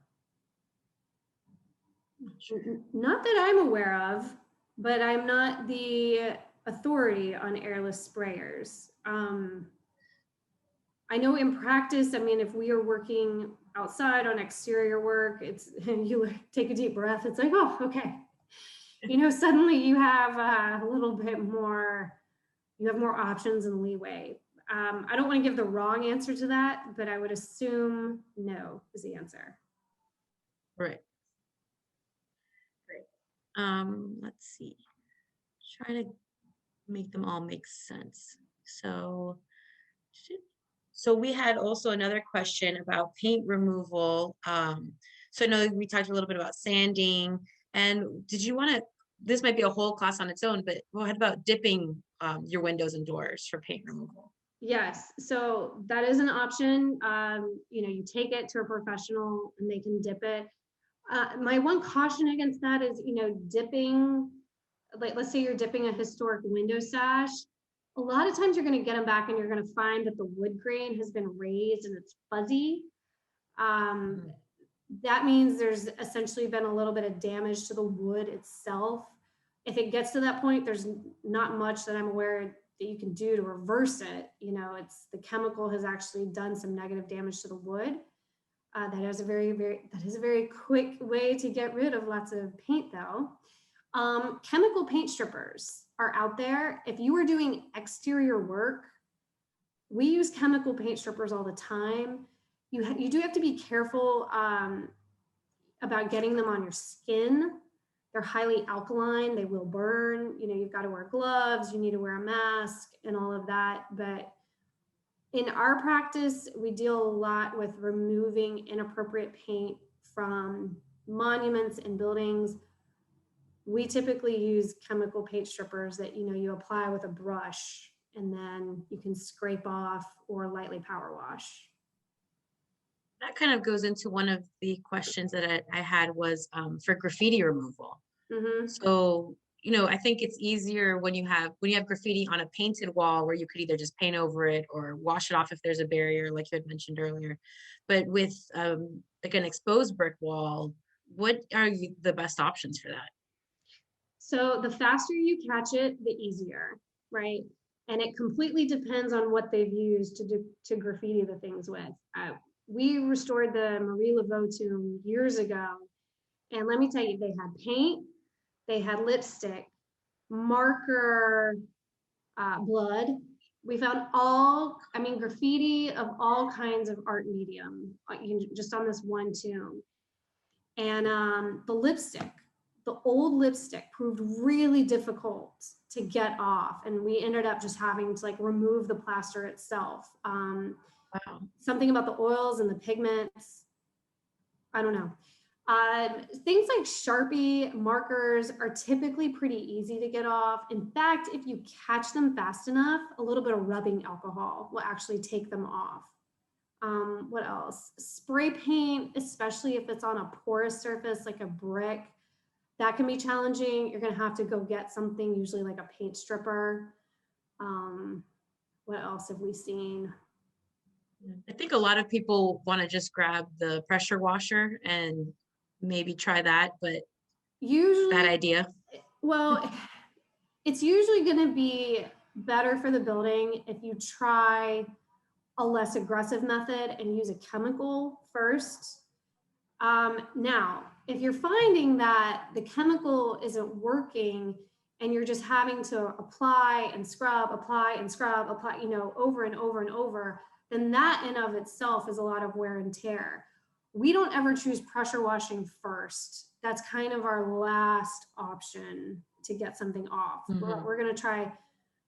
Not that I'm aware of, but I'm not the authority on airless sprayers. I know in practice, I mean, if we are working outside on exterior work, you take a deep breath, it's like, oh, okay. Suddenly you have a little bit more, you have more options and leeway. I don't want to give the wrong answer to that, but I would assume no is the answer. Right. Let's see. Try to make them all make sense. So we had also another question about paint removal. So I know we talked a little bit about sanding, and did you want to, this might be a whole class on its own, but what about dipping your windows and doors for paint removal? Yes, so that is an option. You take it to a professional and they can dip it. My one caution against that is, dipping, like let's say you're dipping a historic window sash. A lot of times you're going to get them back and you're going to find that the wood grain has been raised and it's fuzzy. that means there's essentially been a little bit of damage to the wood itself. If it gets to that point, there's not much that I'm aware that you can do to reverse it. You know, it's the chemical has actually done some negative damage to the wood. That is a very quick way to get rid of lots of paint though. Chemical paint strippers are out there. If you are doing exterior work, we use chemical paint strippers all the time. You do have to be careful about getting them on your skin. They're highly alkaline, they will burn. You know, you've got to wear gloves, you need to wear a mask and all of that. But in our practice, we deal a lot with removing inappropriate paint from monuments and buildings. We typically use chemical paint strippers that, you know, you apply with a brush and then you can scrape off or lightly power wash. That kind of goes into one of the questions that I had was for graffiti removal. Mm-hmm. So, you know, I think it's easier when you have graffiti on a painted wall where you could either just paint over it or wash it off if there's a barrier, like you had mentioned earlier. But with like an exposed brick wall, what are the best options for that? So the faster you catch it, the easier, right? And it completely depends on what they've used to graffiti the things with. We restored the Marie Laveau tomb years ago, and let me tell you, they had paint, they had lipstick, marker, blood. We found graffiti of all kinds of art medium, just on this one tomb. And the old lipstick proved really difficult to get off. And we ended up just having to like remove the plaster itself. Wow. Something about the oils and the pigments, I don't know. Things like Sharpie markers are typically pretty easy to get off. In fact, if you catch them fast enough, a little bit of rubbing alcohol will actually take them off. What else? Spray paint, especially if it's on a porous surface like a brick, that can be challenging. You're gonna have to go get something, usually like a paint stripper. What else have we seen? I think a lot of people want to just grab the pressure washer and maybe try that, but usually bad idea. Well, it's usually going to be better for the building if you try a less aggressive method and use a chemical first. Now, if you're finding that the chemical isn't working and you're just having to apply and scrub, you know, over and over and over, then that in of itself is a lot of wear and tear. We don't ever choose pressure washing first. That's kind of our last option to get something off. Mm-hmm. We're going to try,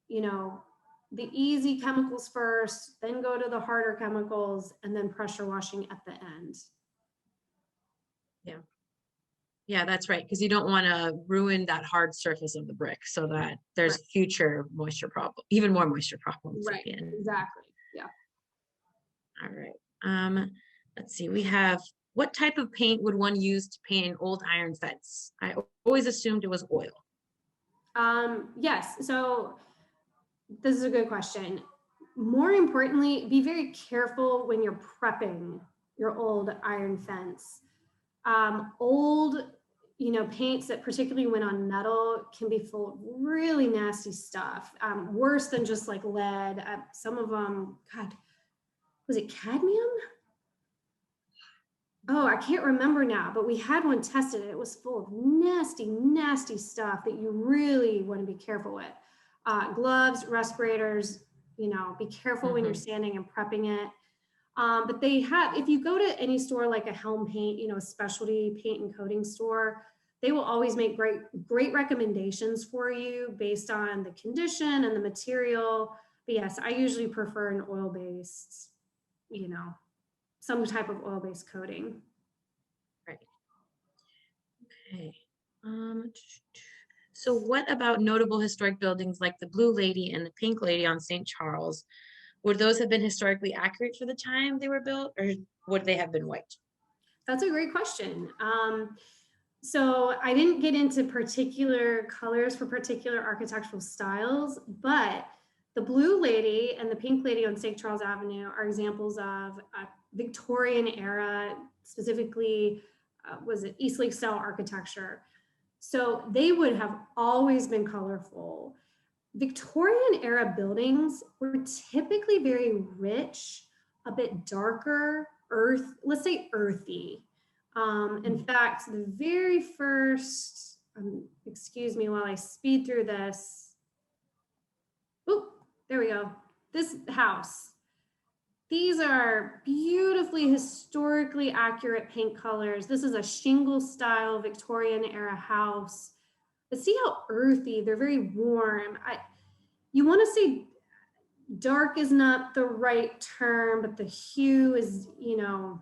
you know, the easy chemicals first, then go to the harder chemicals, and then pressure washing at the end. Yeah. Yeah, that's right. Because you don't want to ruin that hard surface of the brick so that there's future moisture problem, even more moisture problems at the end. Exactly. Yeah. All right. Let's see. We have, what type of paint would one use to paint an old iron fence? I always assumed it was oil. Yes. So this is a good question. More importantly, be very careful when you're prepping your old iron fence. Old, you know, paints that particularly went on metal can be full of really nasty stuff, worse than just like lead. Some of them, God, was it cadmium? Oh, I can't remember now, but we had one tested and it was full of nasty, nasty stuff that you really want to be careful with. Gloves, respirators, you know, be careful when you're sanding and prepping it. But they have, if you go to any store like a Helm Paint, you know, a specialty paint and coating store, they will always make great recommendations for you based on the condition and the material. But yes, I usually prefer an oil-based, you know, some type of oil-based coating. Right. Okay. So what about notable historic buildings like the Blue Lady and the Pink Lady on St. Charles? Would those have been historically accurate for the time they were built, or would they have been white? That's a great question. So I didn't get into particular colors for particular architectural styles, but the Blue Lady and the Pink Lady on St. Charles Avenue are examples of Victorian era specifically, was it Eastlake style architecture. So they would have always been colorful. Victorian era buildings were typically very rich, a bit darker, let's say earthy. In fact, the very first, excuse me while I speed through this. Oop, there we go. This house. These are beautifully historically accurate paint colors. This is a shingle style Victorian era house. But see how earthy, they're very warm. You want to say dark is not the right term, but the hue is, the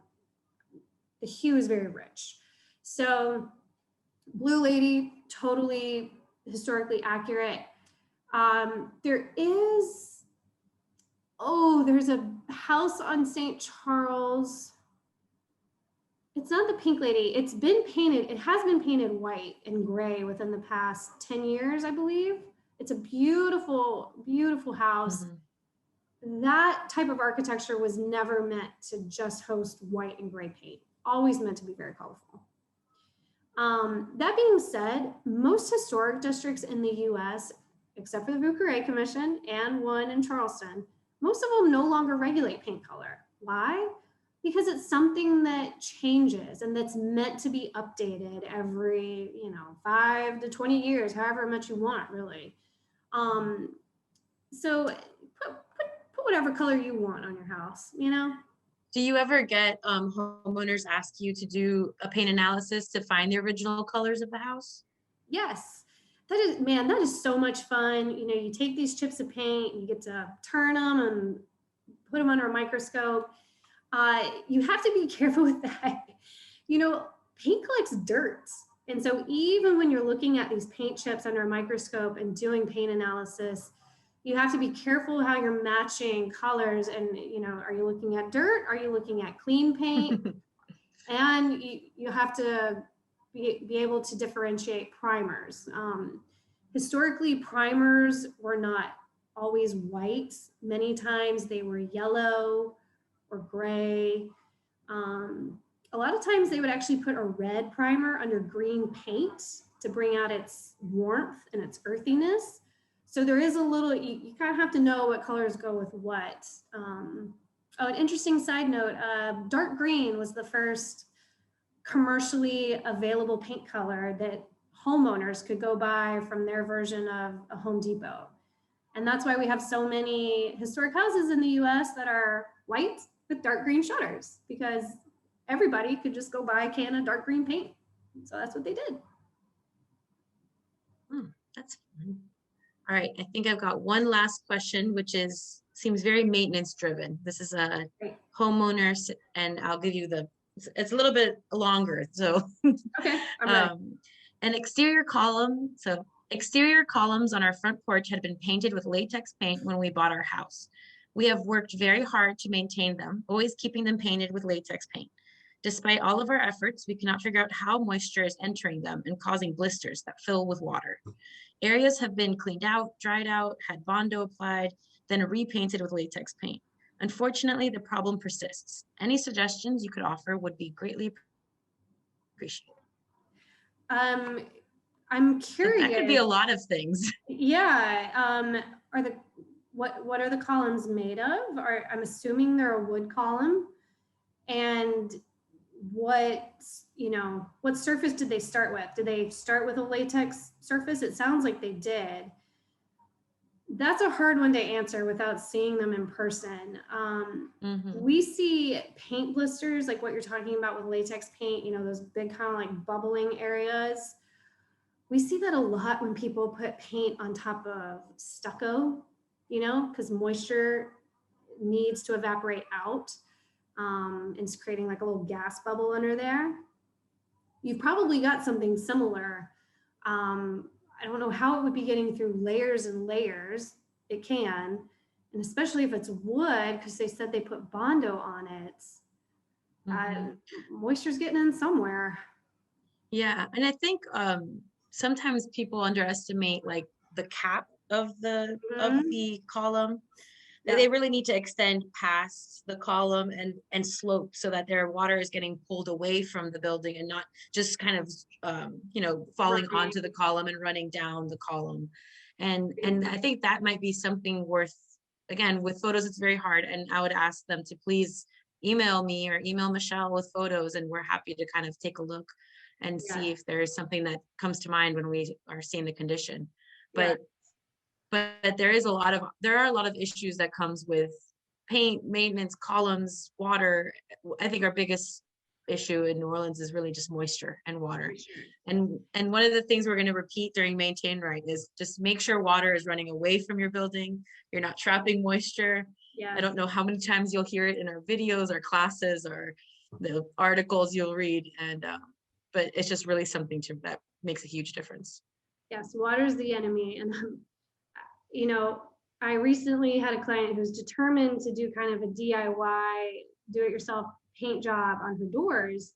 hue is very rich. So Blue Lady, totally historically accurate. There's a house on St. Charles. It's not the Pink Lady. It's been painted. It has been painted white and gray within the past 10 years, I believe. It's a beautiful, beautiful house. That type of architecture was never meant to just host white and gray paint. Always meant to be very colorful. That being said, most historic districts in the US, except for the Voc Commission and one in Charleston, most of them no longer regulate paint color. Why? Because it's something that changes and that's meant to be updated every, 5 to 20 years, however much you want, really. So put whatever color you want on your house, Do you ever get homeowners ask you to do a paint analysis to find the original colors of the house? Yes. That is so much fun. You take these chips of paint, you get to turn them and put them under a microscope. You have to be careful with that. Paint collects dirt. And so even when you're looking at these paint chips under a microscope and doing paint analysis, you have to be careful how you're matching colors. And, are you looking at dirt? Are you looking at clean paint? And you have to be able to differentiate primers. Historically, primers were not always white. Many times they were yellow or gray. A lot of times they would actually put a red primer under green paint to bring out its warmth and its earthiness. So there is a little, you kind of have to know what colors go with what. An interesting side note, dark green was the first commercially available paint color that homeowners could go buy from their version of a Home Depot. And that's why we have so many historic houses in the US that are white with dark green shutters, because everybody could just go buy a can of dark green paint. So that's what they did. That's fun. All right, I think I've got one last question, which seems very maintenance driven. This is a homeowner, and I'll give you it's a little bit longer. So, okay, I'm ready. An exterior column. So exterior columns on our front porch had been painted with latex paint when we bought our house. We have worked very hard to maintain them, always keeping them painted with latex paint. Despite all of our efforts, we cannot figure out how moisture is entering them and causing blisters that fill with water. Areas have been cleaned out, dried out, had Bondo applied, then repainted with latex paint. Unfortunately, the problem persists. Any suggestions you could offer would be greatly appreciated. I'm curious. That could be a lot of things. Yeah. What are the columns made of? I'm assuming they're a wood column. And what surface did they start with? Did they start with a latex surface? It sounds like they did. That's a hard one to answer without seeing them in person. We see paint blisters, like what you're talking about with latex paint, those big kind of like bubbling areas. We see that a lot when people put paint on top of stucco, because moisture needs to evaporate out. And it's creating like a little gas bubble under there. You've probably got something similar. I don't know how it would be getting through layers and layers. It can, and especially if it's wood, because they said they put Bondo on it. Moisture's getting in somewhere. Yeah, and I think sometimes people underestimate like the cap of the column. that they really need to extend past the column and slope so that their water is getting pulled away from the building and not just kind of falling onto the column and running down the column. And I think that might be something worth, again, with photos it's very hard, and I would ask them to please email me or email Michelle with photos, and we're happy to kind of take a look and see if there is something that comes to mind when we are seeing the condition. But there are a lot of issues that comes with paint, maintenance, columns, water. I think our biggest issue in New Orleans is really just moisture and water. And one of the things we're going to repeat during Maintain Right is just make sure water is running away from your building. You're not trapping moisture. I don't know how many times you'll hear it in our videos or classes or the articles you'll read, and but it's just really something that makes a huge difference. Yes, water is the enemy. And I recently had a client who's determined to do kind of a DIY, do-it-yourself paint job on her doors.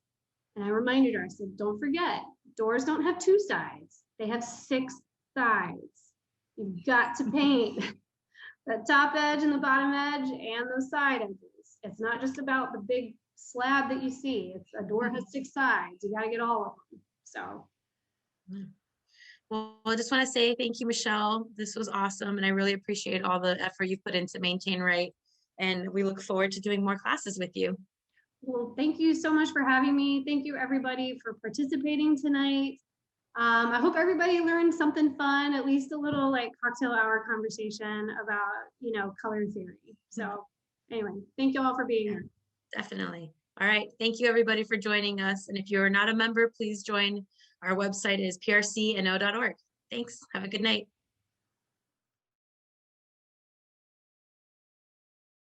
And I reminded her, I said, don't forget, doors don't have 2 sides. They have 6 sides. You've got to paint the top edge and the bottom edge and those side edges. It's not just about the big slab that you see. It's a door has 6 sides. You got to get all of them. So. Well, I just want to say thank you, Michelle. This was awesome, and I really appreciate all the effort you put into Maintain Right, and we look forward to doing more classes with you. Well, thank you so much for having me. Thank you, everybody, for participating tonight. I hope everybody learned something fun, at least a little like cocktail hour conversation about, color theory. So anyway, thank you all for being here. Definitely. All right. Thank you, everybody, for joining us. And if you're not a member, please join. Our website is prcno.org. Thanks. Have a good night.